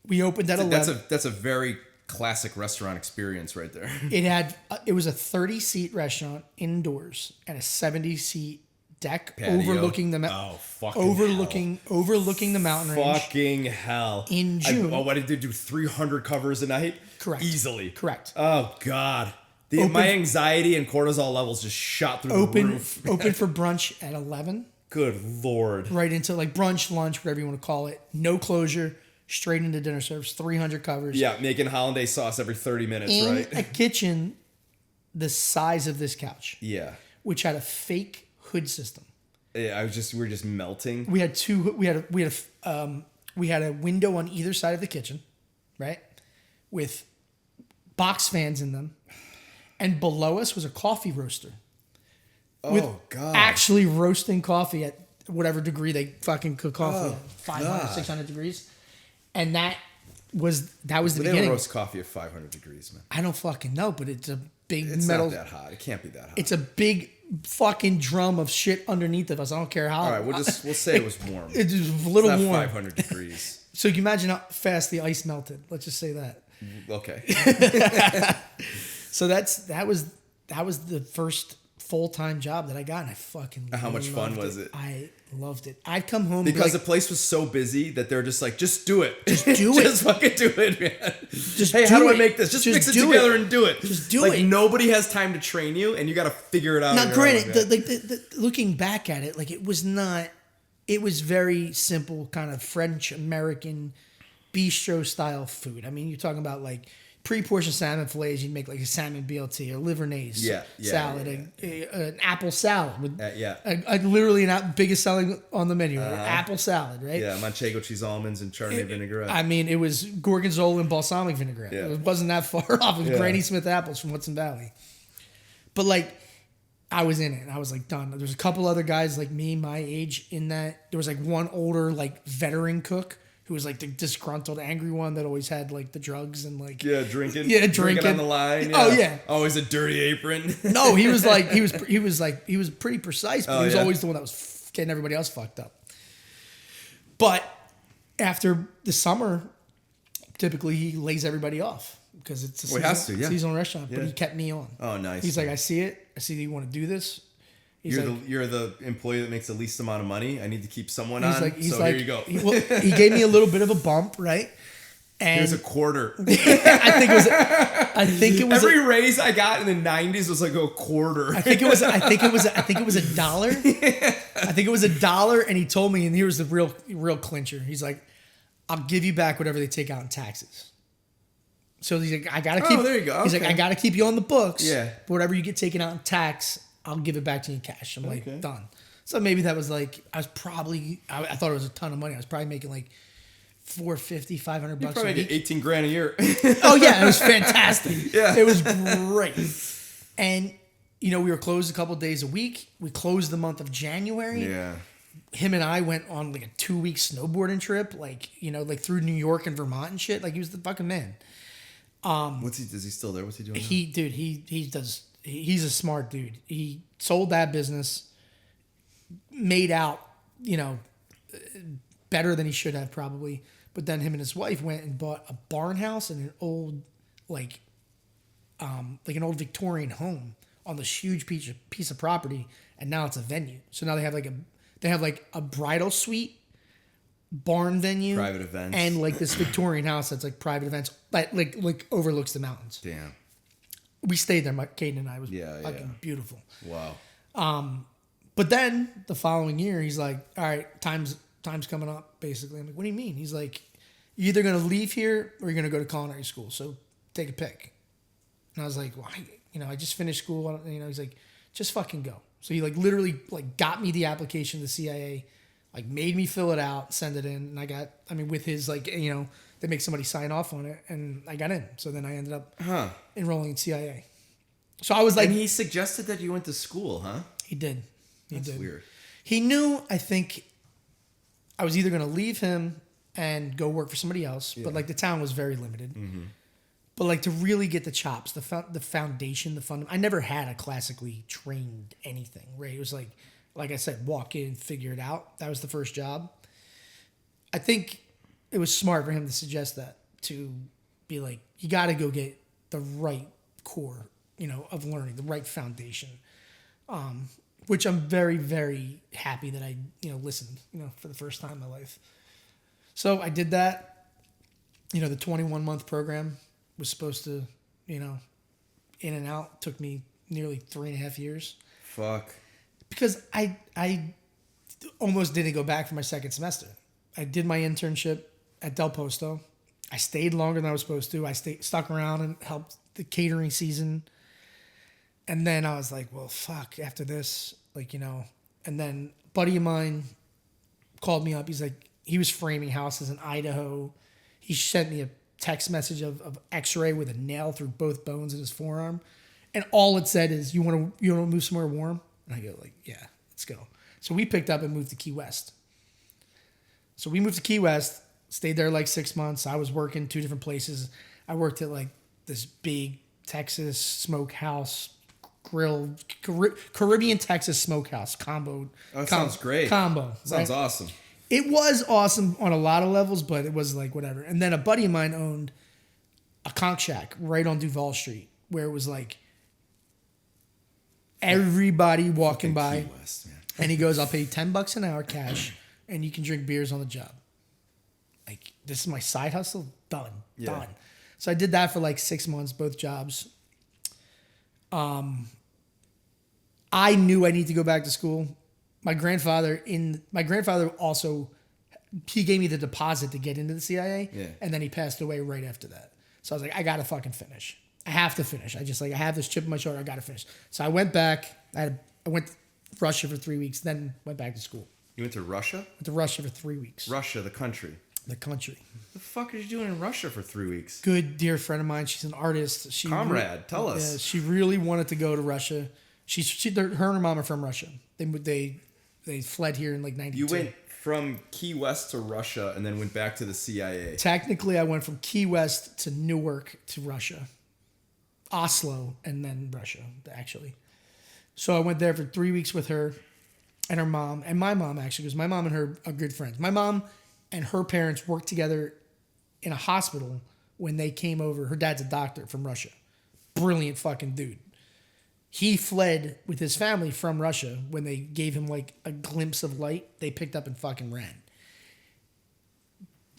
We opened at 11. That's a very classic restaurant experience right there. It was a 30-seat restaurant indoors and a 70-seat deck Patio. overlooking the overlooking the mountain range. Fucking hell. In June. What did they do? 300 covers a night? Correct. Easily. Correct. Oh God. My anxiety and cortisol levels just shot through the roof. Open for brunch at 11. Good Lord. Right into like brunch, lunch, whatever you want to call it. No closure. Straight into dinner service. 300 covers. Yeah, making hollandaise sauce every 30 minutes, in right? a kitchen the size of this couch. Yeah. Which had a fake hood system. Yeah, we were just melting. We had we had a window on either side of the kitchen, right? With box fans in them. And below us was a coffee roaster. Oh, God. Actually roasting coffee at whatever degree they fucking cook coffee at. 500, God. 600 degrees. And that was the They beginning. don't roast coffee at 500 degrees, man. I don't fucking know, but it's a big It's metal. not that hot. It can't be that hot. It's a big fucking drum of shit underneath of us. I don't care how. All right, we'll say it was warm. It's just a little It's not warm. 500 degrees. So you can imagine how fast the ice melted. Let's just say that. Okay. So that was the first full-time job that I got, and I fucking How much fun was it? I loved it. I'd come home Because the the place was so busy that they're just like, just do it. Just do it. Just fucking do it, man. Just hey, do how do I it. make this? Just mix it do together it. and do it. Just do like, it. nobody has time to train you, and you got to figure it out. Now, on your granted, own, man. the looking back at it, like it was very simple, kind of French American bistro style food. I mean, you're talking about like pre-portioned salmon fillets. You'd make like a salmon BLT or livernaise salad, an apple salad with literally biggest selling on the menu, apple salad, right? Yeah, manchego cheese almonds and Chardonnay vinaigrette. I mean, it was gorgonzola and balsamic vinaigrette. Yeah. It wasn't that far off. It was Granny Smith apples from Hudson Valley. But like, I was in it and I was like done. There's a couple other guys like me, my age in that. There was like one older like veteran cook who was like the disgruntled, angry one that always had like the drugs and like drinking. Yeah, drinking on the line. Yeah. Oh yeah, always a dirty apron. No, he was pretty precise, but he was always the one that was getting everybody else fucked up. But after the summer, typically he lays everybody off because it's a seasonal restaurant. But he kept me on. Oh, nice. He's like, I see it. I see that you want to do this. You're the employee that makes the least amount of money. I need to keep someone on. Here you go. He gave me a little bit of a bump, right? And here's a quarter. I think it was every raise I got in the 90s was like a quarter. I think it was $1. I think it was $1, and he told me, and here was the real clincher. He's like, I'll give you back whatever they take out in taxes. So he's like, I gotta keep. Oh, there you go. He's like, I gotta keep you on the books. Yeah. But whatever you get taken out in tax, I'll give it back to you in cash. I'm like, done. So maybe that was like, I thought it was a ton of money. I was probably making like $450, $500 bucks. Probably get $18,000 a year. Oh yeah, it was fantastic. Yeah, it was great. And we were closed a couple of days a week. We closed the month of January. Yeah. him and I went on like a 2-week snowboarding trip, like, you know, like through New York and Vermont and shit. Like, he was the fucking man. Is he still there? What's he doing now? He's a smart dude. He sold that business, made out, you know, better than he should have probably. But then him and his wife went and bought a barn house and an old, like an old Victorian home on this huge piece of property, and now it's a venue. So now they have like a bridal suite, barn venue, Private events, and like this Victorian house that's like private events, like overlooks the mountains. Damn. We stayed there. Caden and I. It was fucking beautiful. Wow. But then the following year, he's like, "All right, time's coming up." Basically, I'm like, "What do you mean?" He's like, "You're either gonna leave here or you're gonna go to culinary school. So take a pick." And I was like, "Why? You know, I just finished school." You know, he's like, "Just fucking go." So he like literally like got me the application to the CIA, like made me fill it out, send it in, and I got. I mean, with his like, you know, they make somebody sign off on it, and I got in. So then I ended up enrolling in CIA. So I was like, and he suggested that you went to school, huh? He did. That's weird. He knew, I think, I was either going to leave him and go work for somebody else, but like the town was very limited. Mm-hmm. But like to really get the chops, the foundation, I never had a classically trained anything, right? It was like I said, walk in, figure it out. That was the first job. I think it was smart for him to suggest that, to be like, you got to go get the right core, you know, of learning, the right foundation. Which I'm very, very happy that I, you know, listened, you know, for the first time in my life. So I did that. You know, the 21-month program was supposed to, you know, in and out. Took me nearly 3.5 years. Fuck. Because I almost didn't go back for my second semester. I did my internship at Del Posto. I stayed longer than I was supposed to. I stuck around and helped the catering season. And then I was like, well, fuck, after this, like, you know. And then a buddy of mine called me up. He's like, he was framing houses in Idaho. He sent me a text message of x-ray with a nail through both bones in his forearm. And all it said is, you want to move somewhere warm? And I go like, yeah, let's go. So we picked up and moved to Key West. So we moved to Key West, stayed there like 6 months. I was working 2 different places. I worked at like this big Texas smokehouse grill, Caribbean Texas smokehouse combo. That sounds great. Combo. Sounds right? awesome. It was awesome on a lot of levels, but it was like whatever. And then a buddy of mine owned a conch shack right on Duval Street, where it was like everybody walking by. Key West, man. And he goes, I'll pay you $10 an hour cash, and you can drink beers on the job. Like, this is my side hustle? Done. So I did that for like 6 months, both jobs. I knew I needed to go back to school. My grandfather also, he gave me the deposit to get into the CIA, and then he passed away right after that. So I was like, I gotta fucking finish. I have to finish. I have this chip in my shoulder. I gotta finish. So I went back. I went to Russia for 3 weeks, then went back to school. You went to Russia? Went to Russia for 3 weeks. Russia, the country. The country. The fuck are you doing in Russia for 3 weeks? Good dear friend of mine. She's an artist. Comrade, tell us. Yeah, she really wanted to go to Russia. Her and her mom are from Russia. They fled here in like 92. You went from Key West to Russia and then went back to the CIA. Technically, I went from Key West to Newark to Russia. Oslo and then Russia, actually. So I went there for 3 weeks with her and her mom, and my mom, actually, because my mom and her are good friends. My mom and her parents worked together in a hospital when they came over. Her dad's a doctor from Russia. Brilliant fucking dude. He fled with his family from Russia when they gave him like a glimpse of light. They picked up and fucking ran.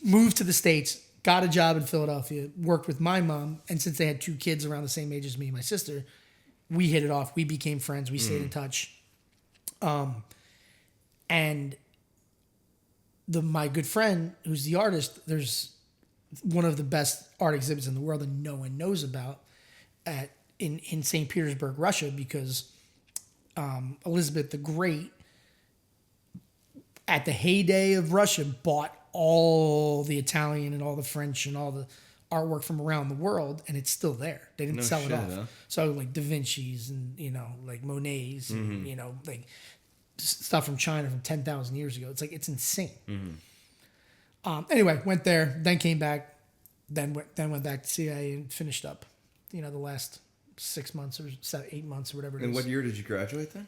Moved to the States, got a job in Philadelphia, worked with my mom, and since they had 2 kids around the same age as me and my sister, we hit it off. We became friends. We stayed in touch. And my good friend, who's the artist, there's one of the best art exhibits in the world that no one knows about in St. Petersburg, Russia, because Elizabeth the Great, at the heyday of Russia, bought all the Italian and all the French and all the artwork from around the world, and it's still there. They didn't sell it off. Huh? So like Da Vinci's and, you know, like Monet's, and, you know, like stuff from China from 10,000 years ago. It's like, it's insane. Anyway, went there, then came back, then went back to CIA and finished up, the last 6 months or 8 months or whatever it is. And what year did you graduate then?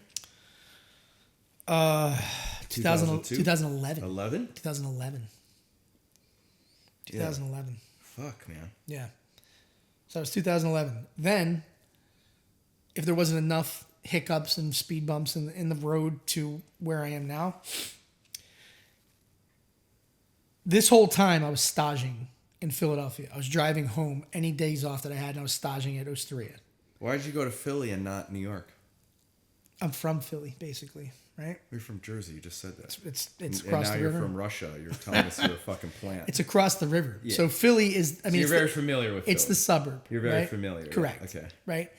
2011. 11? 2011. 2011. Fuck, man. Yeah. So it was 2011. Then, if there wasn't enough hiccups and speed bumps in the road to where I am now, this whole time I was staging in Philadelphia. I was driving home any days off that I had, and I was staging at Osteria. Why did you go to Philly and not New York? I'm from Philly, basically, right? You're from Jersey. You just said that. It's And across now the you're river. from Russia. You're telling us you're a fucking plant. It's across the river. Yeah. So Philly is, I mean, you're very familiar with it's Philly. the suburb. You're very right? familiar. yeah. Correct. Okay. Right.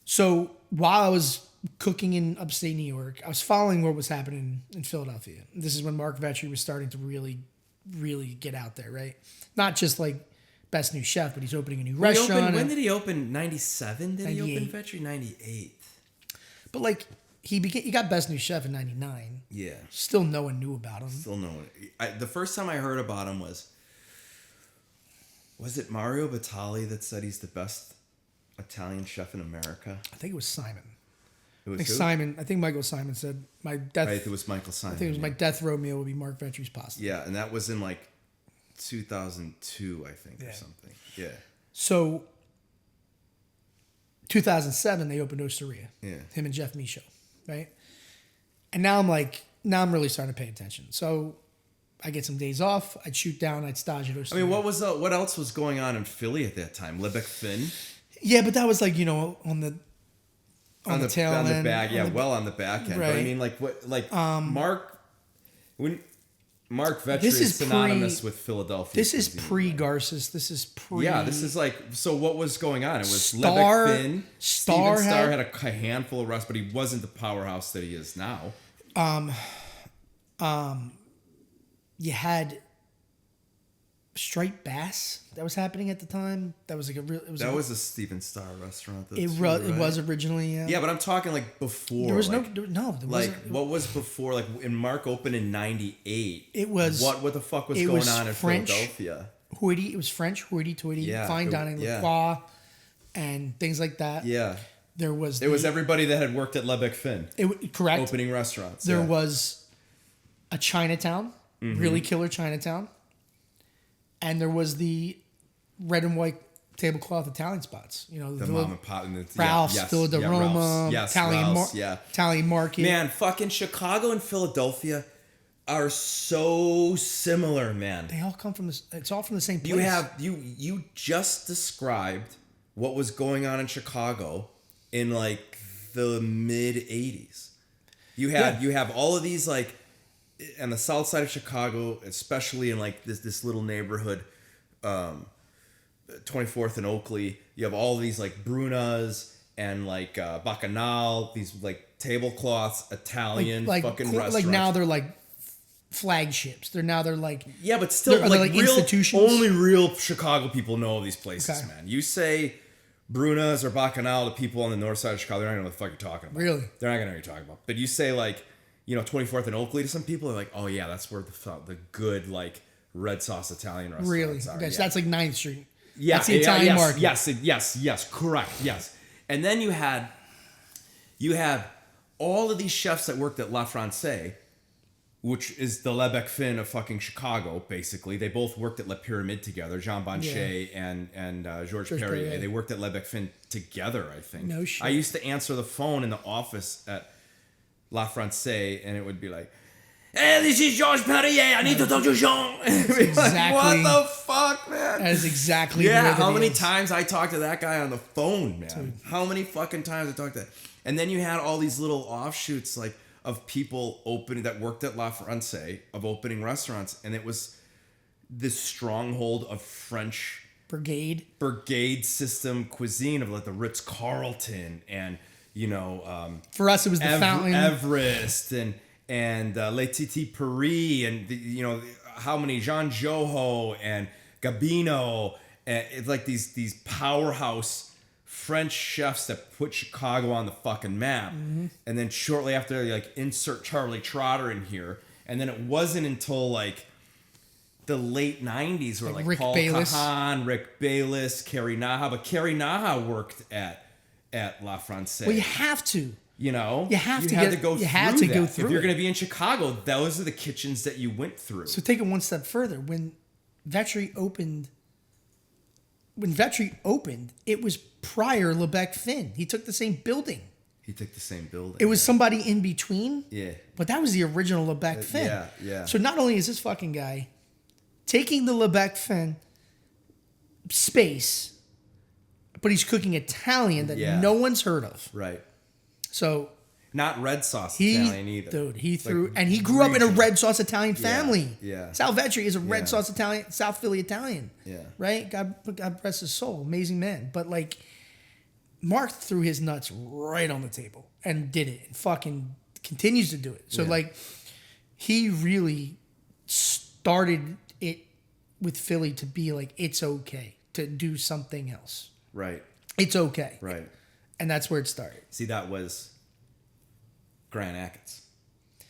So while I was cooking in upstate New York, I was following what was happening in Philadelphia. This is when Mark Vetri was starting to really, really get out there, right? Not just like Best New Chef, but he's opening a new restaurant. When did he open? 97? Did he 98. open Vetri? 98. But like he got Best New Chef in 99. Yeah. Still no one knew about him. Still no one. The first time I heard about him was it Mario Batali that said he's the best Italian chef in America? I think it was Simon. It was I think who? Simon. I think Michael Simon said my death. Right, it was Michael Simon. I think it was my death row meal would be Mark Vetri's pasta. Yeah, and that was in like 2002, I think, Yeah. or something. Yeah. So 2007 they opened Osteria. Yeah. Him and Jeff Michaud, right? And now I'm really starting to pay attention. So I get some days off. I'd shoot down. I'd stage at Osteria. I mean, what else was going on in Philly at that time? Lebec Finn? Yeah, but that was like, on the tail on end. the back, yeah, well on the back end. But I Right. mean, Mark Vetri This is is synonymous with Philadelphia. This is cuisine, pre right? Garces. This is pre. Yeah, this is like, so what was going on? It was Star- Lebec Finn. Star Steven Starr had- had a handful of restaurants, but he wasn't the powerhouse that he is now. You had striped bass that was happening at the time. That was like a real. That was a Steven Starr restaurant. It was originally. Yeah, but I'm talking like before. There was like, there like wasn't. what was before? Like in Mark opened in '98. It was what the fuck was it going was on in French. Philadelphia? Hoity. It was French. Hoity-toity. Yeah, Fine dining. yeah. La Croix, and things like that. Yeah, There was. it was everybody that had worked at Lebec Finn correct. opening restaurants. There yeah. was a Chinatown, really killer Chinatown, and there was the red and white tablecloth Italian spots. the mom and pop and the Ralph's, yes, Villa de Roma, Ralph's. Yes, Italian, Ralph's, yeah. Italian Market. Man, fucking Chicago and Philadelphia are so similar, man. They all come from this. It's all from the same place. You just described what was going on in Chicago in like the mid 80s. You have all of these like on the south side of Chicago, especially in like this little neighborhood, 24th and Oakley. You have all these like Brunas and like Bacchanal, these like tablecloths, Italian fucking restaurants. Like now they're like flagships. They're like Yeah, but still, they're like real, institutions. only real Chicago people know these places, Okay. man. You say Bruna's or Bacchanal to people on the north side of Chicago, they're not gonna know what the fuck you're talking about. Really? They're not gonna know what you're talking about. But you say like, 24th and Oakley to some people, they're like, oh yeah, that's where the good like red sauce Italian restaurants really. are. Okay, Yeah. so that's like 9th Street. Yeah, That's the Italian market. Yes, correct, yes. And then you had all of these chefs that worked at La Francais, which is the Lebec Finn of fucking Chicago, basically. They both worked at La Pyramide together, Jean Banchet and Georges Perrier. They worked at Lebec Finn together, I think. No shit. I used to answer the phone in the office at La Francais, and it would be like, hey, this is Georges Perrier. I need to talk to Jean. exactly- what the fuck, man? That is exactly. Yeah, where how that many is. times I talked to that guy on the phone, man? How many fucking times I talked to that? And then you had all these little offshoots like of people opening that worked at La Francais of opening restaurants, and it was this stronghold of French brigade system cuisine of like the Ritz Carlton and For us, it was the Fountain. Everest and Les Titi Paris and how many Jean Joho and Gabino and it's like these powerhouse French chefs that put Chicago on the fucking map. Mm-hmm. And then shortly after, like, insert Charlie Trotter in here. And then it wasn't until, like, the late 90s where, like Rick Paul Bayless. Cahan, Rick Bayless, Kerry Naha. But Kerry Naha worked at La Francais. Well, you have to. You know? You have to had get- go you through have to that. go through If you're it. going to be in Chicago, those are the kitchens that you went through. So take it one step further. When Vetri opened, it was prior Lebec Finn. He took the same building. He took the same building. It was somebody in between. Yeah. But that was the original Lebec Finn. yeah. So not only is this fucking guy taking the Lebec Finn space, but he's cooking Italian that Yeah. no one's heard of. Right. So Not red sauce Italian either. dude, he threw, Like, and he grew up in a regional. red sauce Italian family. yeah. Sal Vetri is a red Yeah. sauce Italian, South Philly Italian. Yeah. Right? God bless his soul. Amazing man. But like, Mark threw his nuts right on the table and did it and fucking continues to do it. So Yeah. like, he really started it with Philly to be like, it's okay to do something else. Right. It's okay. Right. And that's where it started. See, that was Grant Achatz.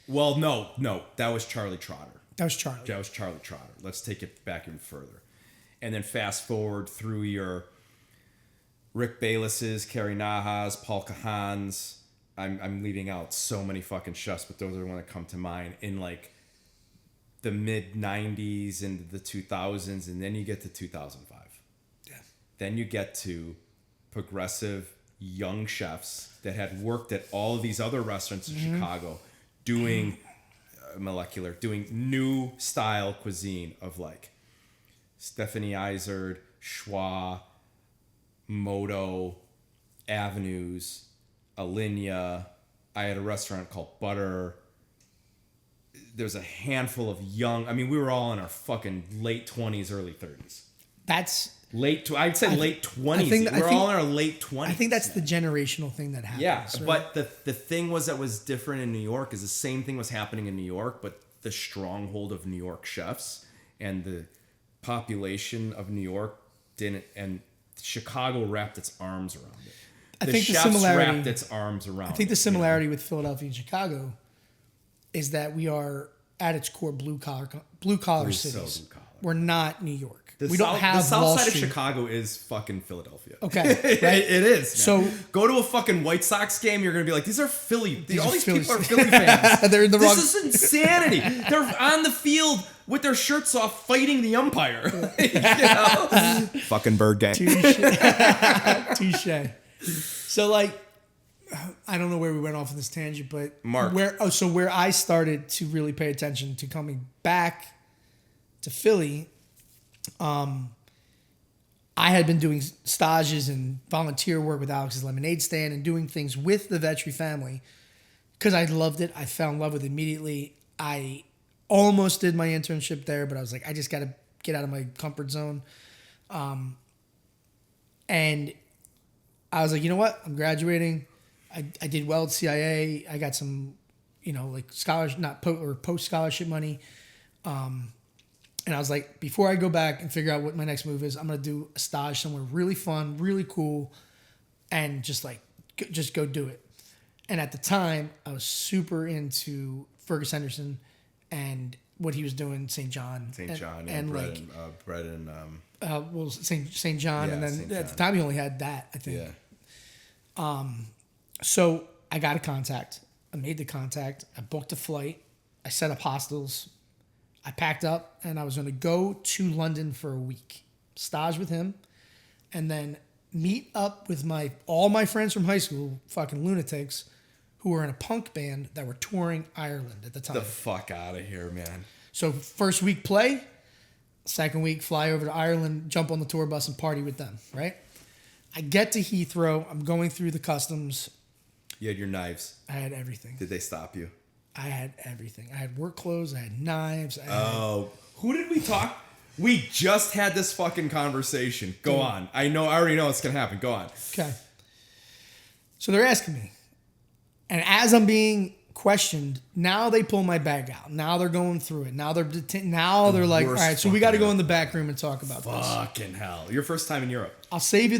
Well, no. That was Charlie Trotter. That was Charlie. That was Charlie Trotter. Let's take it back even further. And then fast forward through your Rick Bayless's, Kerry Nahas, Paul Cahan's. I'm leaving out so many fucking chefs, but those are the ones that come to mind in like the mid 90s into the 2000s, and then you get to 2005. Yeah. Then you get to progressive young chefs that had worked at all of these other restaurants in Chicago doing doing new style cuisine of like Stephanie Izard, Schwa, Moto, Avenues, Alinea. I had a restaurant called Butter. There's a handful of young, I mean, we were all in our fucking late 20s, early 30s. That's, I'd say late 20s. think- We're all in our late 20s. I think that's the generational thing that happens. Yeah, right? but the thing was that was different in New York is the same thing was happening in New York, but the stronghold of New York chefs and the population of New York didn't, and Chicago wrapped its arms around it. I The think the chefs similarity- wrapped its arms around I think it, the similarity with Philadelphia and Chicago is that we are at its core blue collar We're cities. so blue collar. We're not New York. The we south, don't have the south Wall side Street. of Chicago is fucking Philadelphia. Okay, it is. Man. So- go to a fucking White Sox game. You're gonna be like, these are Philly. All are these Philly- people are Philly fans. They're in the this wrong- is insanity. They're on the field with their shirts off, fighting the umpire. You know? Fucking bird gang. Touche. So like, I don't know where we went off of this tangent, but Mark. where I started to really pay attention to coming back to Philly, I had been doing stages and volunteer work with Alex's Lemonade Stand and doing things with the Vetri family because I loved it. I fell in love with it immediately. I almost did my internship there, but I was like, I just got to get out of my comfort zone. And I was like, you know what? I'm graduating. I did well at CIA. I got some, like post scholarship money. And I was like, before I go back and figure out what my next move is, I'm going to do a stage somewhere really fun, really cool, and just go do it. And at the time, I was super into Fergus Henderson and what he was doing, St. John. St. John and bread like, and St. John. Yeah, And then St. at John. the time, he only had that, I think. yeah. So I got a contact. I made the contact. I booked a flight. I set up hostels. I packed up and I was going to go to London for a week, stage with him, and then meet up with all my friends from high school, fucking lunatics, who were in a punk band that were touring Ireland at the time. The fuck out of here, man. So first week play, second week fly over to Ireland, jump on the tour bus and party with them, right? I get to Heathrow. I'm going through the customs. You had your knives. I had everything. Did they stop you? I had everything. I had work clothes. I had knives. Oh, who did we talk? We just had this fucking conversation. Go on. I already know it's going to happen. Go on. Okay. So they're asking me. And as I'm being questioned, now they pull my bag out. Now they're going through it. Now they're like, all worst right, so we got to fucking go in the back room and talk about this. Fucking hell. Your first time in Europe. I'll save you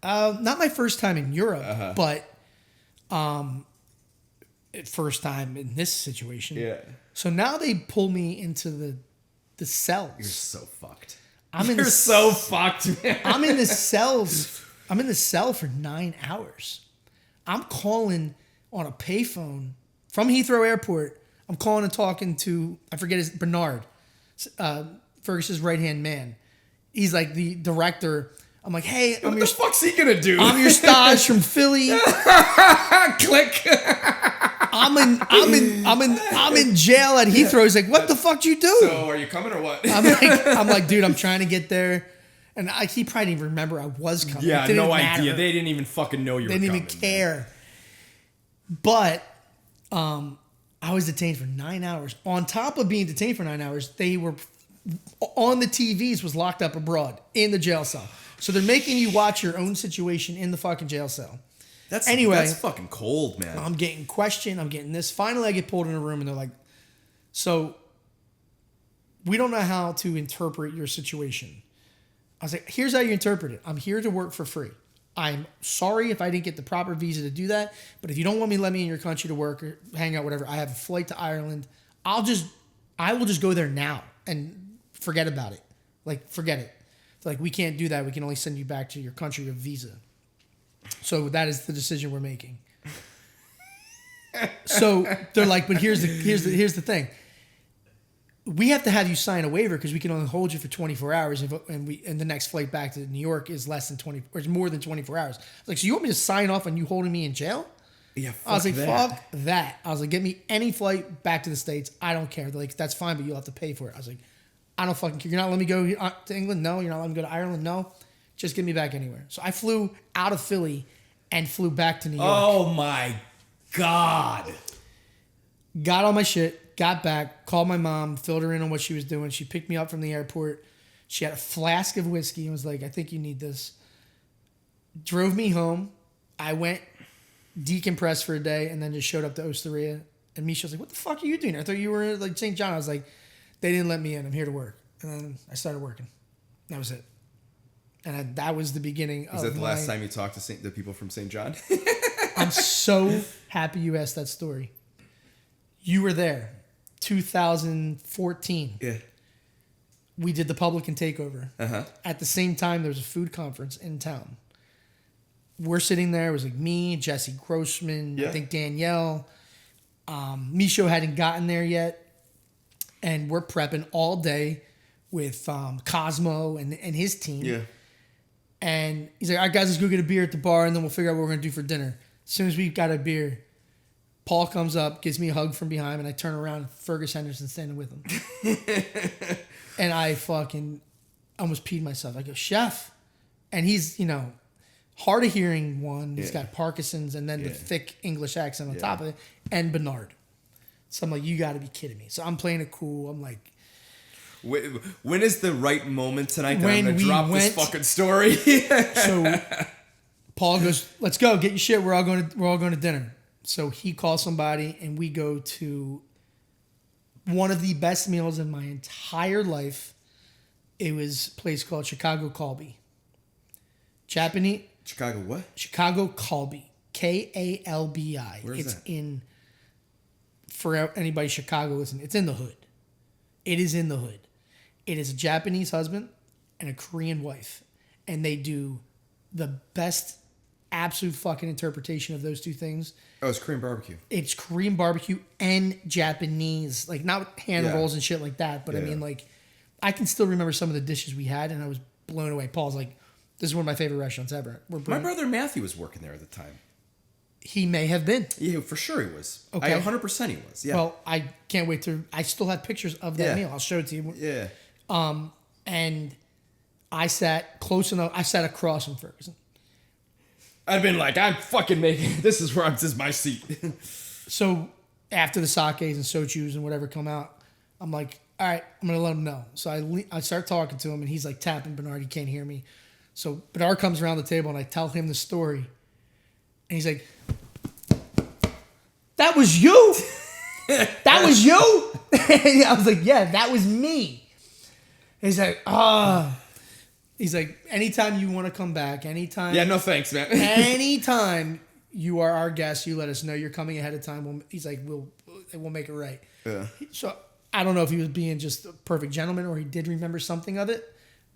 Not my first time in Europe, but first time in this situation. Yeah. So now they pull me into the cells. You're so fucked. You're so fucked, man. I'm in the cells. I'm in the cell for 9 hours. I'm calling on a payphone from Heathrow Airport. I'm calling and talking to, I forget his, Bernard, Fergus's right-hand man. He's like the director. I'm like, hey, What the fuck's he gonna do? I'm your stage from Philly. Click. I'm in jail at Heathrow. He's like, what the fuck you do? So are you coming or what? I'm like, dude, I'm trying to get there. And he probably didn't even remember I was coming. Yeah, It didn't no matter. idea. They didn't even fucking know you were They coming. didn't even care. But I was detained for 9 hours. On top of being detained for 9 hours, they were on the TVs was locked up abroad in the jail cell. So they're making you watch your own situation in the fucking jail cell. That's fucking cold, man. I'm getting questioned. I'm getting this. Finally, I get pulled in a room and they're like, so we don't know how to interpret your situation. I was like, here's how you interpret it. I'm here to work for free. I'm sorry if I didn't get the proper visa to do that. But if you don't want me to let me in your country to work or hang out, whatever, I have a flight to Ireland. I will just go there now and forget about it. Like, forget it. It's like, we can't do that. We can only send you back to your country of visa. So that is the decision we're making. So they're like, but here's the thing. We have to have you sign a waiver because we can only hold you for 24 hours, and the next flight back to New York is less than 20 or it's more than 24 hours. Like, so you want me to sign off on you holding me in jail? Yeah, I was like, that. fuck that. I was like, get me any flight back to the States. I don't care. They're like, that's fine, but you'll have to pay for it. I was like, I don't fucking care. You're not letting me go to England? No. You're not letting me go to Ireland? No. Just get me back anywhere. So I flew out of Philly and flew back to New York. Oh my God. Got all my shit, got back, called my mom, filled her in on what she was doing. She picked me up from the airport. She had a flask of whiskey and was like, I think you need this. Drove me home. I went decompressed for a day and then just showed up to Osteria. And Misha was like, what the fuck are you doing? I thought you were like St. John. I was like, they didn't let me in. I'm here to work. And then I started working. That was it. And that was the beginning of Was that the last time you talked to the people from St. John? I'm so happy you asked that story. You were there. 2014. Yeah. We did the Publican takeover. Uh-huh. At the same time, there was a food conference in town. We're sitting there. It was like me, Jesse Grossman, Yeah. I think Danielle. Misho hadn't gotten there yet. And we're prepping all day with Cosmo and his team. Yeah. And he's like, all right, guys, let's go get a beer at the bar, and then we'll figure out what we're going to do for dinner. As soon as we got a beer, Paul comes up, gives me a hug from behind, and I turn around, Fergus Henderson's standing with him. And I fucking almost peed myself. I go, chef. And he's, hard of hearing one. He's got Parkinson's, and then the thick English accent on top of it, and Bernard. So I'm like, you got to be kidding me. So I'm playing it cool. I'm like, when is the right moment tonight that When I'm going to we drop went- this fucking story? so Paul goes, let's go, get your shit. We're all going to dinner. So he calls somebody, and we go to one of the best meals in my entire life. It was a place called Chicago Kalbi. Japanese. Chicago what? Chicago Kalbi. Kalbi. Where is It's that? in, for anybody Chicago listening, it's in the hood. It is in the hood. It is a Japanese husband and a Korean wife. And they do the best absolute fucking interpretation of those two things. Oh, it's Korean barbecue. It's Korean barbecue and Japanese, like not hand rolls and shit like that. But I mean, like, I can still remember some of the dishes we had, and I was blown away. Paul's like, this is one of my favorite restaurants ever. My brother Matthew was working there at the time. He may have been. Yeah, for sure he was. Okay. 100% he was. Yeah. Well, I can't wait to. I still have pictures of that meal. I'll show it to you. Yeah. And I sat close enough. I sat across from Ferguson. I'd been like, I'm fucking making this is my seat. So after the sakes and sochus and whatever come out, I'm like, all right, I'm gonna let him know. So I start talking to him, and he's like tapping Bernard. He can't hear me. So Bernard comes around the table, and I tell him the story, and he's like, "That was you? That was you?" And I was like, "Yeah, that was me." And he's like, He's like, anytime you want to come back, anytime. Yeah, no thanks, man. Anytime you are our guest, you let us know you're coming ahead of time. He's like, we'll make it right. Yeah. So I don't know if he was being just a perfect gentleman or he did remember something of it,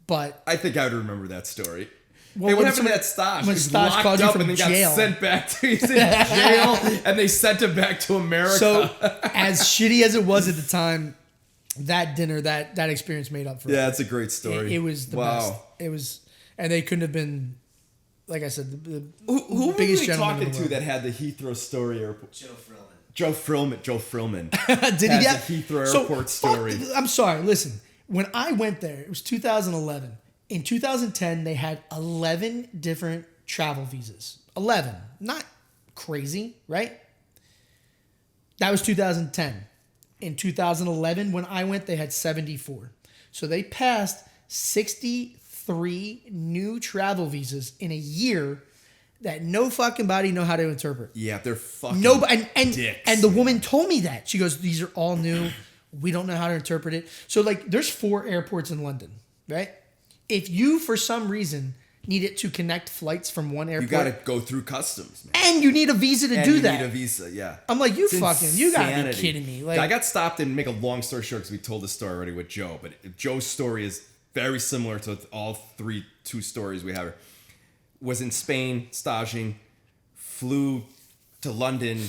but I think I would remember that story. Well, hey, what when happened to that Staj? when He was Staj locked called you up from and then jail. got sent back to he's in jail, and they sent him back to America. so as shitty as it was at the time, that dinner, that experience made up for it. Yeah, it's a great story. It was the best. It was, and they couldn't have been, like I said, the Who biggest were we gentleman talking in the to world. that had the Heathrow story airport? Joe Frillman. Did he get the Heathrow Airport story? I'm sorry. Listen, when I went there, it was 2011. In 2010, they had 11 different travel visas. 11, not crazy, right? That was 2010. In 2011, when I went, they had 74. So they passed 63 new travel visas in a year that no fucking body know how to interpret. Yeah, they're fucking Nobody, dicks. and the woman told me that. She goes, these are all new. We don't know how to interpret it. So like there's 4 airports in London, right? If you for some reason needed to connect flights from one airport, You got to go through customs, man. and you need a visa to And do you that. need a visa, yeah. I'm like, you It's gotta be insanity. kidding me. Like I got stopped and make a long story short because we told the story already with Joe, but Joe's story is very similar to all two stories we have here. Was in Spain, staging, flew to London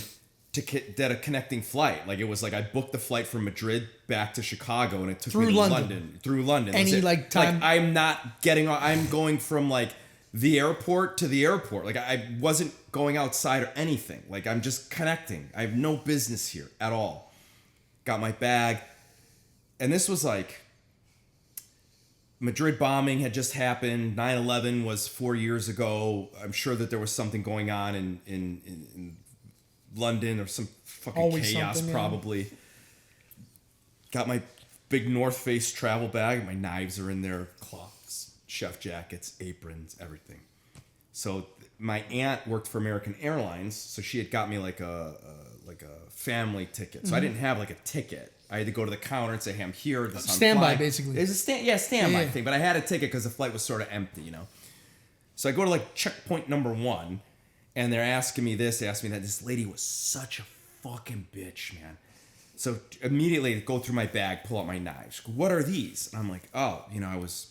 to get a connecting flight. Like it was like I booked the flight from Madrid back to Chicago and it took me to London. Through London. Any, That's it. like, time- I'm not getting on. I'm going from like the airport to the airport. Like I wasn't going outside or anything. Like I'm just connecting. I have no business here at all. Got my bag. And this was like Madrid bombing had just happened. 9/11 was 4 years ago. I'm sure that there was something going on in London or some fucking Always chaos something, yeah. probably. Got my big North Face travel bag. My knives are in there, cloths, chef jackets, aprons, everything. So my aunt worked for American Airlines, so she had got me like a family ticket. So I didn't have like a ticket. I had to go to the counter and say, "Hey, I'm here." This Standby, basically. It's a standby Yeah. thing. But I had a ticket because the flight was sort of empty, you know. So I go to like checkpoint number 1, and they're asking me this. They asked me that. This lady was such a fucking bitch, man. So immediately go through my bag, pull out my knives. What are these? And I'm like, oh, you know, I was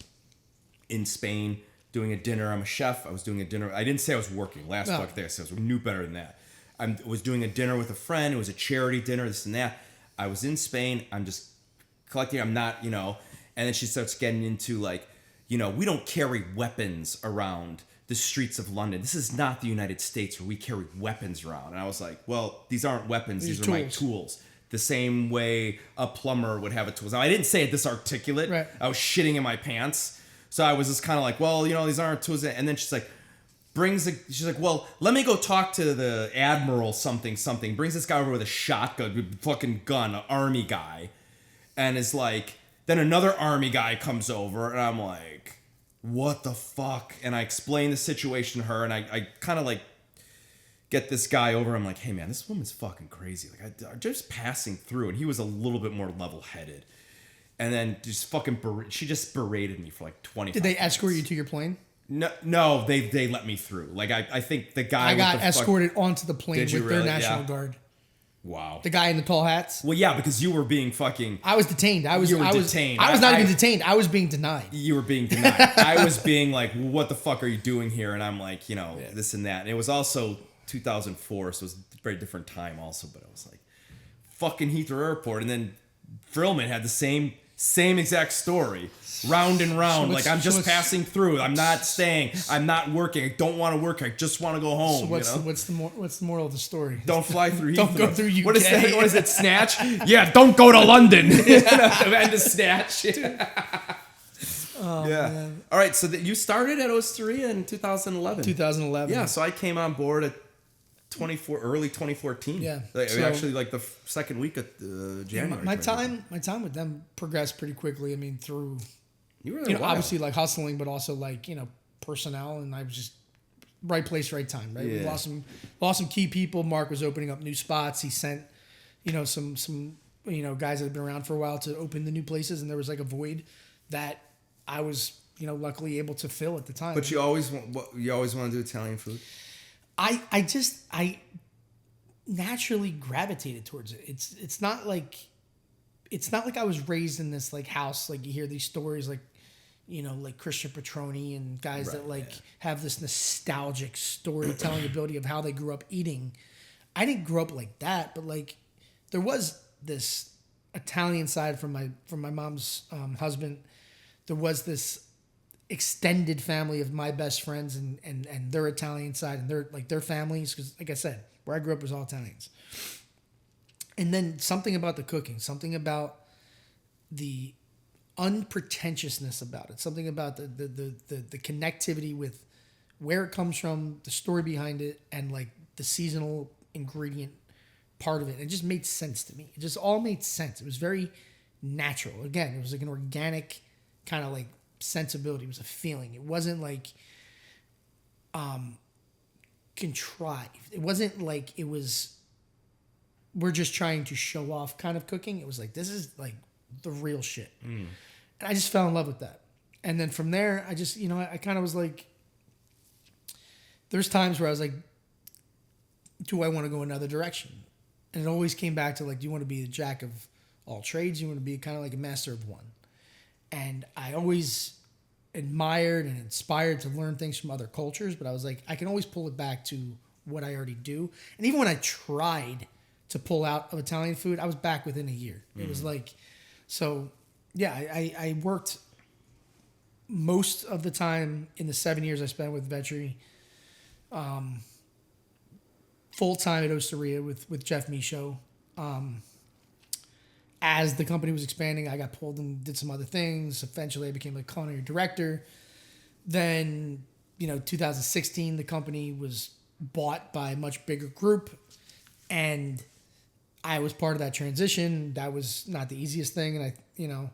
in Spain doing a dinner. I'm a chef. I was doing a dinner. I didn't say I was working. Last fuck there. So I knew better than that. I was doing a dinner with a friend. It was a charity dinner, this and that. I was in Spain. I'm just collecting. I'm not, you know. And then she starts getting into like, you know, we don't carry weapons around the streets of London. This is not the United States where we carry weapons around. And I was like, well, these aren't weapons. These are my tools. The same way a plumber would have a tool. Now, I didn't say it this articulate. Right. I was shitting in my pants. So I was just kind of like, well, you know, these aren't tools. And then she's like, she's like, well, let me go talk to the admiral something. Brings this guy over with a shotgun, fucking gun, an army guy. And is like, then another army guy comes over. And I'm like, what the fuck? And I explain the situation to her. And I kind of like get this guy over. I'm like, hey, man, this woman's fucking crazy. Like, I'm just passing through. And he was a little bit more level-headed. And then just fucking, she just berated me for like 20 Did they escort you to your plane? No, they let me through. Like I think the guy. I got escorted onto the plane Did with you their really? National Yeah. Guard. Wow. The guy in the tall hats. Well, yeah, because you were being fucking. I was detained. I was detained. I was not even detained. I was being denied. You were being denied. I was being like, what the fuck are you doing here? And I'm like, you know, this and that. And it was also 2004, so it was a very different time also. But I was like, fucking Heathrow Airport. And then Frillman had the same exact story. Round and round. Like, I'm just passing through. I'm not staying. I'm not working. I don't want to work. I just want to go home. So what's the moral of the story? Don't fly through Heathrow. Don't go through UK. What is that? What is it? Snatch? Yeah, don't go to London. And to Snatch. Yeah. Man. All right, so you started at OS3 in 2011. 2011. Yeah, so I came on board at early 2014. Yeah. Like, So- actually, like the second week of January. My time with them progressed pretty quickly. I mean, through You were there a while. obviously like hustling, but also like personnel, and I was just right place, right time. Right, we Yeah. lost some key people. Mark was opening up new spots. He sent some guys that had been around for a while to open the new places, and there was like a void that I was luckily able to fill at the time. But you always want to do Italian food? I naturally gravitated towards it. It's not like I was raised in this like house, like you hear these stories like like Christian Petroni and guys that like have this nostalgic storytelling ability of how they grew up eating. I didn't grow up like that, but like there was this Italian side from my mom's husband. There was this extended family of my best friends and their Italian side and their families, because like I said, where I grew up was all Italians. And then something about the cooking, something about the unpretentiousness about it, something about the connectivity with where it comes from, the story behind it, and like the seasonal ingredient part of it. It just made sense to me. It just all made sense. It was very natural. Again, it was like an organic kind of like sensibility. It was a feeling. It wasn't like contrived. It wasn't like it was we're just trying to show off kind of cooking. It was like, this is like the real shit. And I just fell in love with that. And then from there, I just, I kind of was like, there's times where I was like, do I want to go another direction? And it always came back to like, do you want to be the jack of all trades? You want to be kind of like a master of one. And I always admired and inspired to learn things from other cultures, but I was like, I can always pull it back to what I already do. And even when I tried to pull out of Italian food, I was back within a year. It was like, so yeah, I worked most of the time in the 7 years I spent with Vetri, full time at Osteria with Jeff Michaud. As the company was expanding, I got pulled and did some other things. Eventually I became a culinary director. Then, 2016, the company was bought by a much bigger group, and I was part of that transition. That was not the easiest thing. And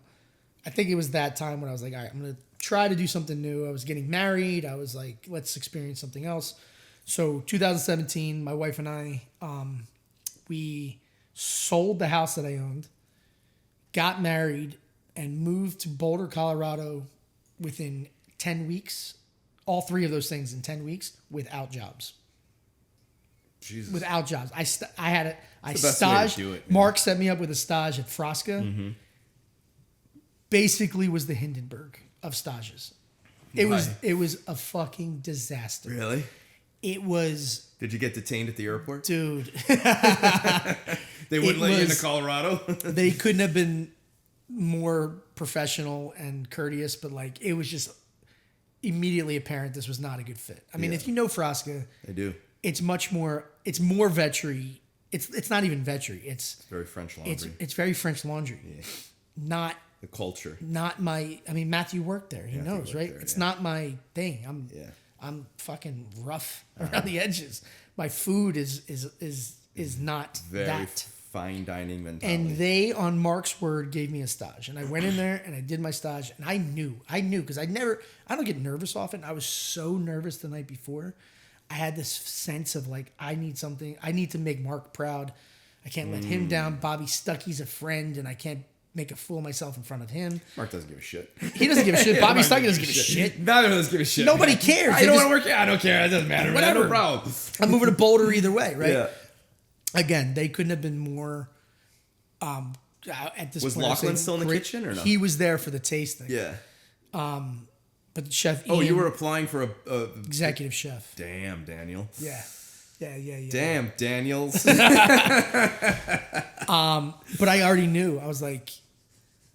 I think it was that time when I was like, all right, I'm going to try to do something new. I was getting married. I was like, let's experience something else. So 2017, my wife and I, we sold the house that I owned, got married, and moved to Boulder, Colorado within 10 weeks. All three of those things in 10 weeks without jobs. Jesus. Without jobs. I It's the best way to staged. do it, Mark set me up with a stage at Frasca. Basically was the Hindenburg of stages. It was a fucking disaster. Really? It was, Did you get detained at the airport? dude. They wouldn't let you into Colorado? They couldn't have been more professional and courteous, but like it was just immediately apparent this was not a good fit. I mean, if you know Frasca, I do. it's more Vetri. It's not even Vetri. It's Very French laundry. It's very French laundry. Yeah. Not The culture. not my. I mean, Matthew worked there. He knows, worked right? there, It's yeah. not my thing. I'm fucking rough around the edges. My food is not Very that. fine dining mentality. And they, on Mark's word, gave me a stage. And I went in there and I did my stage. And I knew, because I don't get nervous often. I was so nervous the night before. I had this sense of like, I need to make Mark proud. I can't let him down. Bobby Stuckey's a friend and I can't make a fool of myself in front of him. Mark doesn't give a shit. He doesn't give a shit. Bobby Mark Stuckey doesn't give a shit. Neither of us give a shit. Nobody cares. I They don't just- want to work. Yeah, I don't care. It doesn't matter. Whatever. Man, no problem. I'm moving to Boulder either way, right? Yeah. Again, they couldn't have been more. At this Was point, I would say Lachlan still in the great. kitchen or no? He was there for the tasting. Yeah. But the chef. Oh, Ian, you were applying for a executive chef. Damn, Daniel. Yeah. Damn, Daniels. But I already knew. I was like,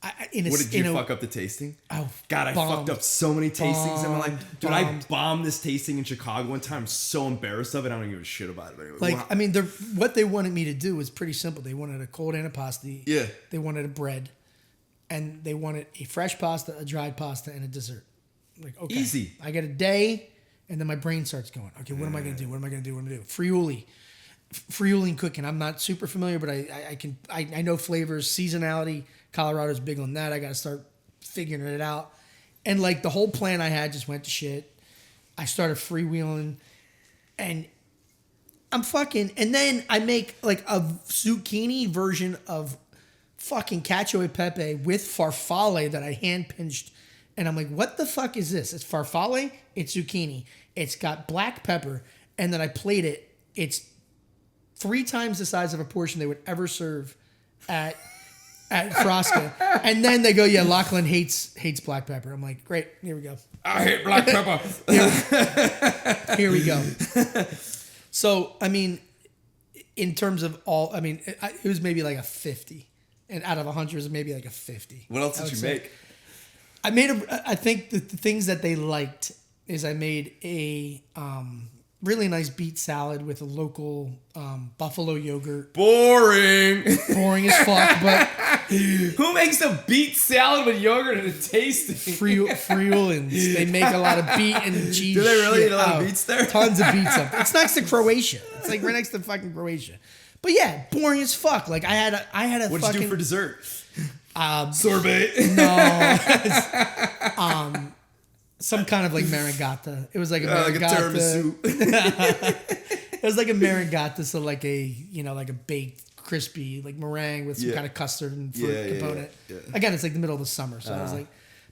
What did you fuck up the tasting? Oh, God, I bombed. fucked up so many tastings in my life. Dude, I Bombed. bombed this tasting in Chicago one time. I'm so embarrassed of it. I don't give a shit about it anyway. Like, Wow. I mean, what they wanted me to do was pretty simple. They wanted a cold antipasti. Yeah. They wanted a bread, and they wanted a fresh pasta, a dried pasta, and a dessert. Like, okay, Easy. I get a day, and then my brain starts going, okay, what am I gonna do? What am I gonna do? What am I gonna do? Friuli cooking. I'm not super familiar, but I know flavors, seasonality. Colorado's big on that. I got to start figuring it out. And like the whole plan I had just went to shit. I started freewheeling, and and then I make like a zucchini version of fucking cacio e pepe with farfalle that I hand pinched And I'm like, what the fuck is this? It's farfalle, it's zucchini, it's got black pepper, and then I plate it. It's 3 times the size of a portion they would ever serve at Frosca. And then they go, yeah, Lachlan hates black pepper. I'm like, great, here we go. I hate black pepper. Here we go. So, I mean, in terms of all, I mean, it was maybe like a 50. And out of 100, it was maybe like a 50. What else did you make? I think the things that they liked is I made a really nice beet salad with a local buffalo yogurt. Boring as fuck, but who makes a beet salad with yogurt and it tastes Friulans. They make a lot of beet and cheese. Do they really shit. eat a lot of beets there? Tons of beets up there. It's next to Croatia. It's like right next to fucking Croatia. But yeah, boring as fuck. Like I had a What'd fucking. you do for dessert? Sorbet. No. Some kind of like marigata. It was like a marigata. Like a tiramisu. It was like a marigata, so like a like a baked, crispy like meringue with some kind of custard and fruit component. Yeah. Again, it's like the middle of the summer, so I was like,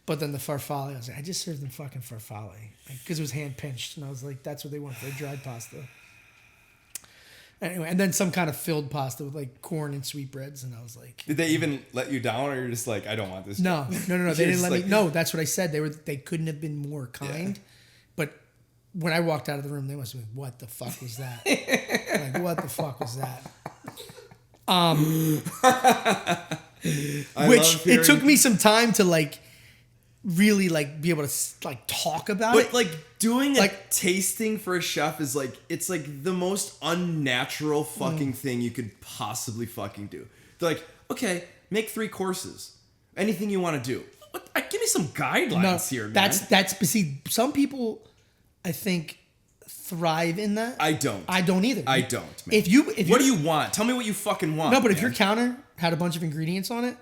but then the farfalle, I was like, I just served them fucking farfalle because it was hand pinched, and I was like, that's what they want for their dried pasta. Anyway, and then some kind of filled pasta with like corn and sweetbreads, and I was like, Did they even let you down, or you're just like, I don't want this? No. They You're didn't just let like- me. No, that's what I said. They couldn't have been more kind. But when I walked out of the room, they must have been, what the fuck was that? Like, what the fuck was that? Which it took me some time to like really like be able to like talk about it. But like doing Like- a tasting for a chef is like, it's like the most unnatural fucking thing you could possibly fucking do. They're like, okay, make 3 courses. Anything you want to do. Give me some guidelines here, man. But see, some people I think thrive in that. I don't. I don't either. I don't, man. If What do you want? Tell me what you fucking want. No, but if man. your counter had a bunch of ingredients on it,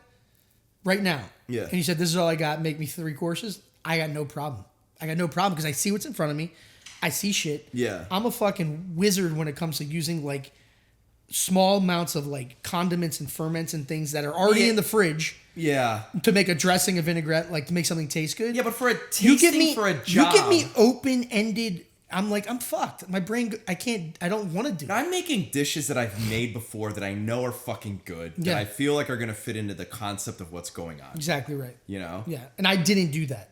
right now, Yeah. and you said, this is all I got, make me 3 courses, I got no problem. Because I see what's in front of me. I see shit. Yeah. I'm a fucking wizard when it comes to using like small amounts of like condiments and ferments and things that are already in the fridge Yeah. to make a dressing, a vinaigrette, like to make something taste good. Yeah, but for a tasting for a job. You give me open-ended, I'm like, I'm fucked. My brain, I don't want to do it. I'm making dishes that I've made before that I know are fucking good. That Yeah. I feel like are going to fit into the concept of what's going on. Exactly right. You know? Yeah, and I didn't do that.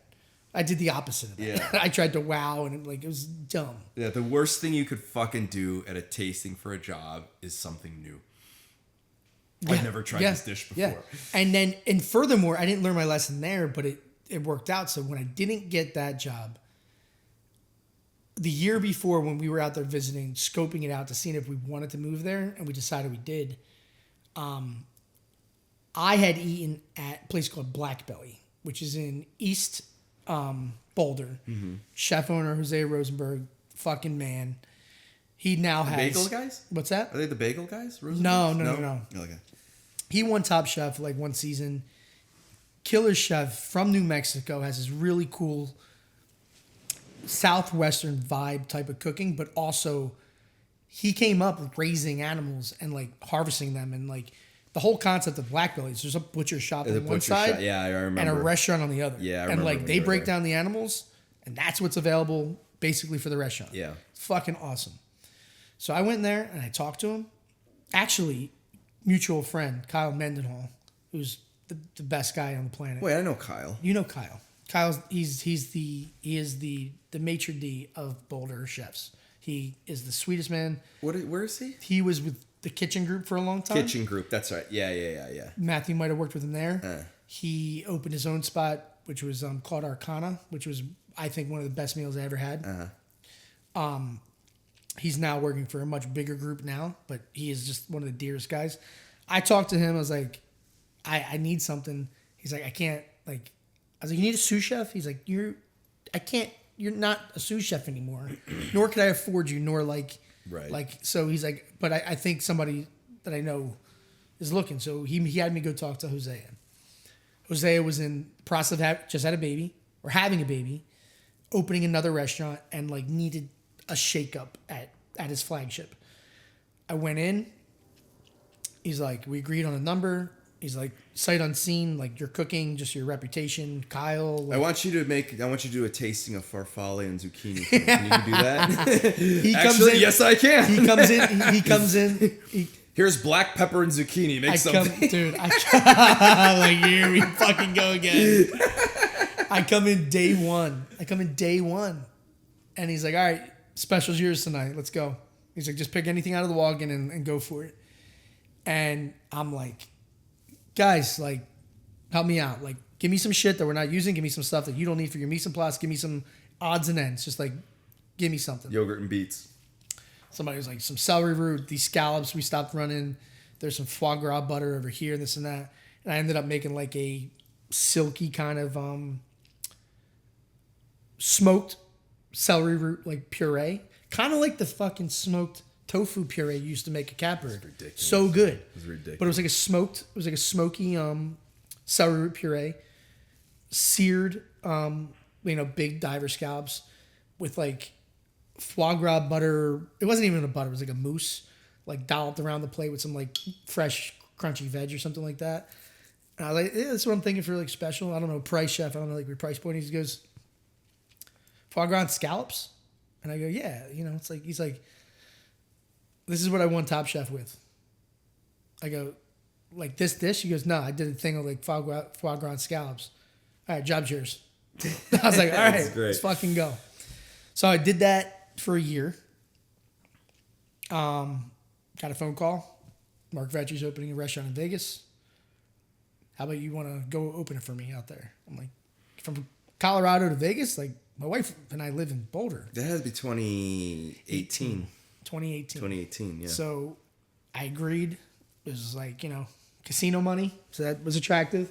I did the opposite of that. Yeah. I tried to wow, and it was dumb. Yeah, the worst thing you could fucking do at a tasting for a job is something new. I've never tried this dish before. Yeah. And furthermore, I didn't learn my lesson there, but it worked out. So when I didn't get that job, the year before when we were out there visiting, scoping it out to see if we wanted to move there, and we decided we did, I had eaten at a place called Black Belly, which is in East Boulder. Mm-hmm. Chef owner Jose Rosenberg, fucking man. He now has Bagel guys? What's that? Are they the bagel guys? No. Okay. He won Top Chef like one season. Killer chef from New Mexico, has this really cool southwestern vibe type of cooking, but also he came up raising animals and like harvesting them, and like the whole concept of Black Bellies. There's a butcher shop on one side, Yeah, I remember. and a restaurant on the other. Yeah, I and remember like when they you were break there. down the animals, and that's what's available basically for the restaurant. Yeah. It's fucking awesome. So I went in there and I talked to him. Actually, mutual friend Kyle Mendenhall, who's the best guy on the planet. Wait, I know Kyle. You know Kyle. Kyle's he is the maitre d' of Boulder chefs. He is the sweetest man. Where is he? He was with the kitchen group for a long time. Kitchen group. That's right. Yeah. Matthew might have worked with him there. He opened his own spot, which was called Arcana, which was, I think, one of the best meals I ever had. He's now working for a much bigger group now, but he is just one of the dearest guys. I talked to him. I was like, I need something. He's like, I can't, like, I was like, you need a sous chef? He's like, you're not a sous chef anymore, nor could I afford you, nor like, Right. Like, so he's like, but I think somebody that I know is looking. So he had me go talk to Hosea. Hosea was in the process of just had a baby, or having a baby, opening another restaurant, and like needed a shakeup at his flagship. I went in. He's like, we agreed on a number. He's like, sight unseen, like your cooking, just your reputation, Kyle. Like, I want you to do a tasting of farfalle and zucchini. Can you do that? he comes Actually, in, yes, I can. He comes in. He comes in. Here's black pepper and zucchini. Make something. Dude. Like, here we fucking go again. I come in day one. And he's like, all right, special's yours tonight. Let's go. He's like, just pick anything out of the walk-in and go for it. And I'm like, guys, like, help me out. Like, give me some shit that we're not using. Give me some stuff that you don't need for your mise en place. Give me some odds and ends. Just like, give me something. Yogurt and beets. Somebody was like, some celery root, these scallops we stopped running. There's some foie gras butter over here, this and that. And I ended up making like a silky kind of smoked celery root like puree. Kind of like the fucking smoked tofu puree you used to make a cat bird. Ridiculous. So good. It was ridiculous. But it was like a smoky celery root puree, seared big diver scallops with like foie gras butter. It wasn't even a butter, it was like a mousse, like dolloped around the plate with some like fresh crunchy veg or something like that. And I was like, that's what I'm thinking for like special. I don't know, price chef, I don't know like your price point. He goes, foie gras and scallops? And I go, yeah, it's like, he's like, this is what I won Top Chef with. I go, like this dish? He goes, no, I did a thing with like foie gras and scallops. All right, job's yours. I was like, all right, let's fucking go. So I did that for a year. Got a phone call. Mark Vettri's opening a restaurant in Vegas. How about you want to go open it for me out there? I'm like, from Colorado to Vegas? Like, my wife and I live in Boulder. That has to be 2018. 2018, yeah. So I agreed. It was like, casino money. So that was attractive.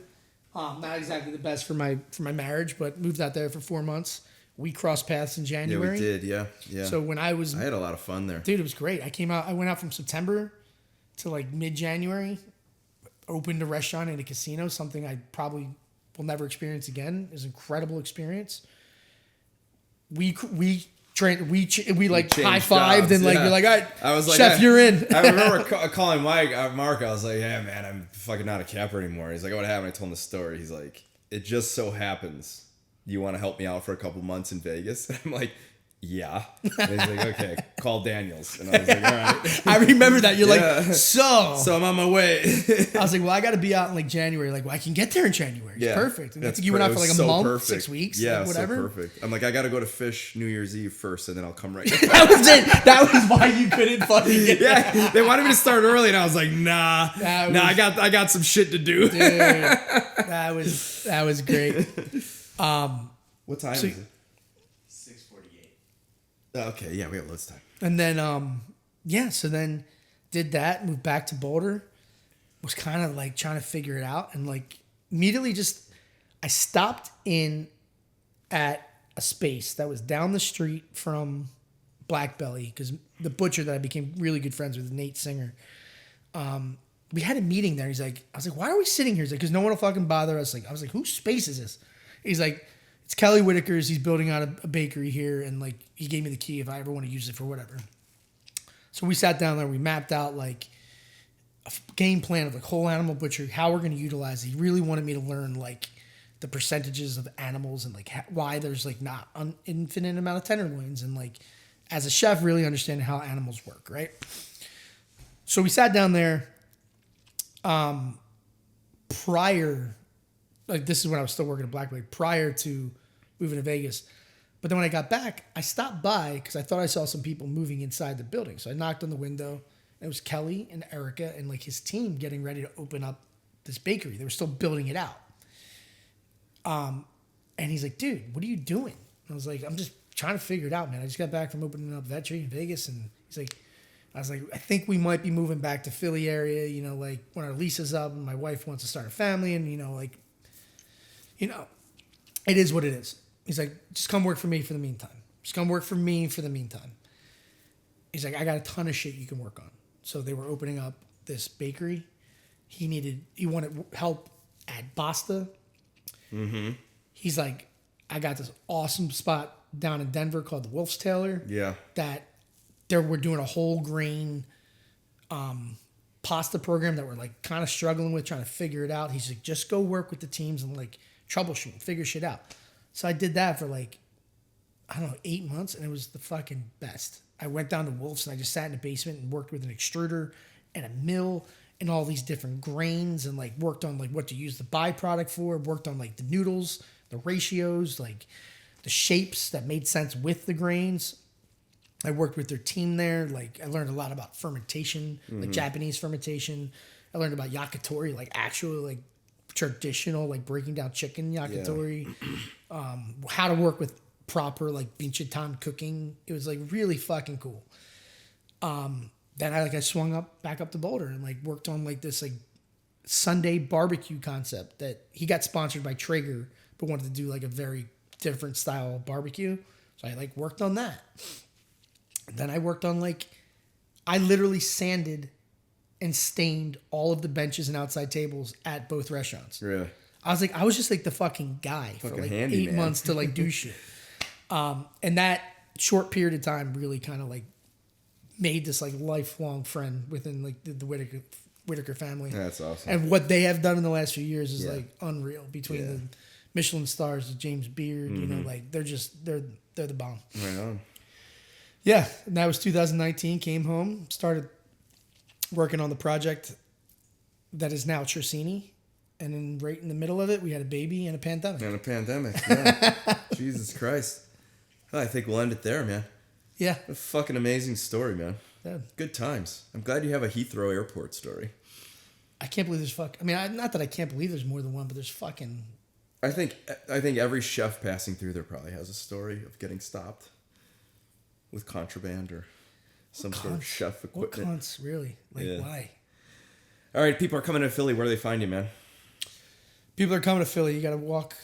Not exactly the best for my marriage, but moved out there for 4 months. We crossed paths in January. Yeah, we did. Yeah. So when I had a lot of fun there. Dude, it was great. I went out from September to like mid-January, opened a restaurant in a casino, something I probably will never experience again. It was an incredible experience. We like high-fived and like, you're like, all right, I was like, chef, you're in. I remember calling Mark. I was like, yeah, man, I'm fucking not a capper anymore. He's like, what happened? I told him the story. He's like, it just so happens you want to help me out for a couple months in Vegas? And I'm like, yeah. And he's like, okay, call Daniels. And I was like, all right. I remember that. You're like, so I'm on my way. I was like, well, I got to be out in like January. Like, well, I can get there in January. It's perfect. And I think you went out for like a month, perfect. 6 weeks, yeah, like whatever. So perfect. I'm like, I got to go to Fish New Year's Eve first, and then I'll come right back. That was it. That was why you couldn't fucking get there. Yeah, they wanted me to start early, and I was like, nah, I got some shit to do. Dude, that was great. What time is it? 6:48. Okay, yeah, we have loads of time. And then, so then did that, moved back to Boulder, was kind of like trying to figure it out. And like immediately I stopped in at a space that was down the street from Black Belly, because the butcher that I became really good friends with, Nate Singer, we had a meeting there. I was like, why are we sitting here? He's like, because no one will fucking bother us. Like, I was like, whose space is this? He's like, it's Kelly Whitaker's. He's building out a bakery here, and like he gave me the key if I ever want to use it for whatever. So we sat down there. We mapped out like a game plan of like whole animal butchery, how we're going to utilize it. He really wanted me to learn like the percentages of animals and like why there's like not an infinite amount of tenderloins, and like as a chef really understanding how animals work, right? So we sat down there. Prior, like this is when I was still working at Blackberry, prior to moving to Vegas. But then when I got back, I stopped by because I thought I saw some people moving inside the building. So I knocked on the window, and it was Kelly and Erica and like his team getting ready to open up this bakery. They were still building it out. And he's like, dude, what are you doing? And I was like, I'm just trying to figure it out, man. I just got back from opening up Vetri in Vegas. And he's like, I was like, I think we might be moving back to Philly area, like when our lease is up and my wife wants to start a family, and it is what it is. He's like, just come work for me for the meantime. He's like, I got a ton of shit you can work on. So they were opening up this bakery. He wanted help at Basta. Mm-hmm. He's like, I got this awesome spot down in Denver called the Wolf's Tailor. Yeah. That we're doing a whole grain pasta program that we're like kind of struggling with, trying to figure it out. He's like, just go work with the teams and like troubleshoot, figure shit out. So I did that for like, I don't know, 8 months, and it was the fucking best. I went down to Wolf's and I just sat in the basement and worked with an extruder and a mill and all these different grains, and like worked on like what to use the byproduct for, worked on like the noodles, the ratios, like the shapes that made sense with the grains. I worked with their team there. Like I learned a lot about fermentation, like Japanese fermentation. I learned about yakitori, like actual like traditional, like breaking down chicken yakitori. Yeah. How to work with proper like binchan cooking. It was like really fucking cool. Then I swung back up to Boulder and like worked on like this like Sunday barbecue concept that he got sponsored by Traeger, but wanted to do like a very different style of barbecue. So I like worked on that. Then I worked on like, I literally sanded and stained all of the benches and outside tables at both restaurants. Really? I was just like the fucking guy for like handy, 8 months to like do shit. And that short period of time really kind of like made this like lifelong friend within like the Whitaker family. That's awesome. And what they have done in the last few years is like unreal, between the Michelin stars, the James Beard, you know, like they're the bomb. Right on. Yeah, and that was 2019. Came home, started working on the project that is now Tresini, and then right in the middle of it, we had a baby and a pandemic. Yeah. Jesus Christ. Well, I think we'll end it there, man. Yeah. A fucking amazing story, man. Yeah. Good times. I'm glad you have a Heathrow Airport story. I can't believe there's not that I can't believe there's more than one, but there's fucking... I think every chef passing through there probably has a story of getting stopped with contraband or some sort of chef equipment. What cunts, really? Like, why? All right, people are coming to Philly. Where do they find you, man? People are coming to Philly. You got to walk,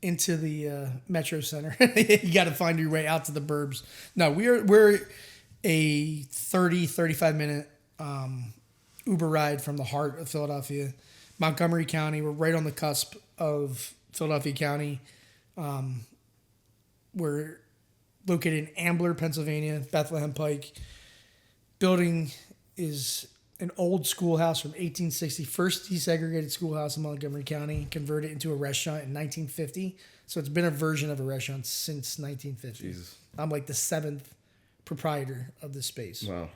into the Metro Center. You got to find your way out to the burbs. No, we're a 35 minute Uber ride from the heart of Philadelphia, Montgomery County. We're right on the cusp of Philadelphia County. We're located in Ambler, Pennsylvania, Bethlehem Pike. Building is an old schoolhouse from 1860, first desegregated schoolhouse in Montgomery County, converted into a restaurant in 1950. So it's been a version of a restaurant since 1950. Jesus. I'm like the 7th proprietor of this space. Wow.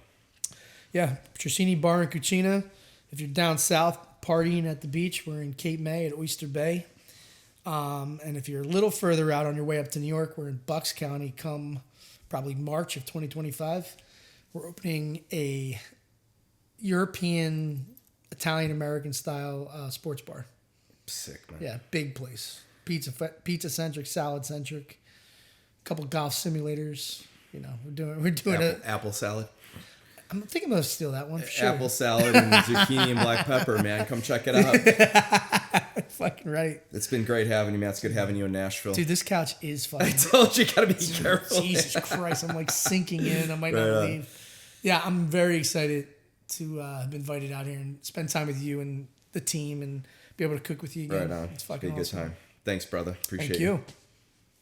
Yeah, Tresini Bar and Cucina. If you're down south partying at the beach, we're in Cape May at Oyster Bay. And if you're a little further out on your way up to New York, we're in Bucks County come probably March of 2025. We're opening a European, Italian-American style sports bar. Sick, man. Yeah, big place. Pizza-centric, salad-centric. A couple golf simulators. We're doing apple salad. I'm thinking I'm going to steal that one for sure. Apple salad and zucchini and black pepper, man. Come check it out. Fucking right. It's been great having you, man. It's good having you in Nashville. Dude, this couch is fucking... I told you, gotta be careful. Jesus Christ, I'm like sinking in. I might not leave. Yeah, I'm very excited to have invited out here and spend time with you and the team and be able to cook with you again. Right on. It's fucking be a awesome. good time. Thank you. Thanks, brother. Appreciate it. Thank you.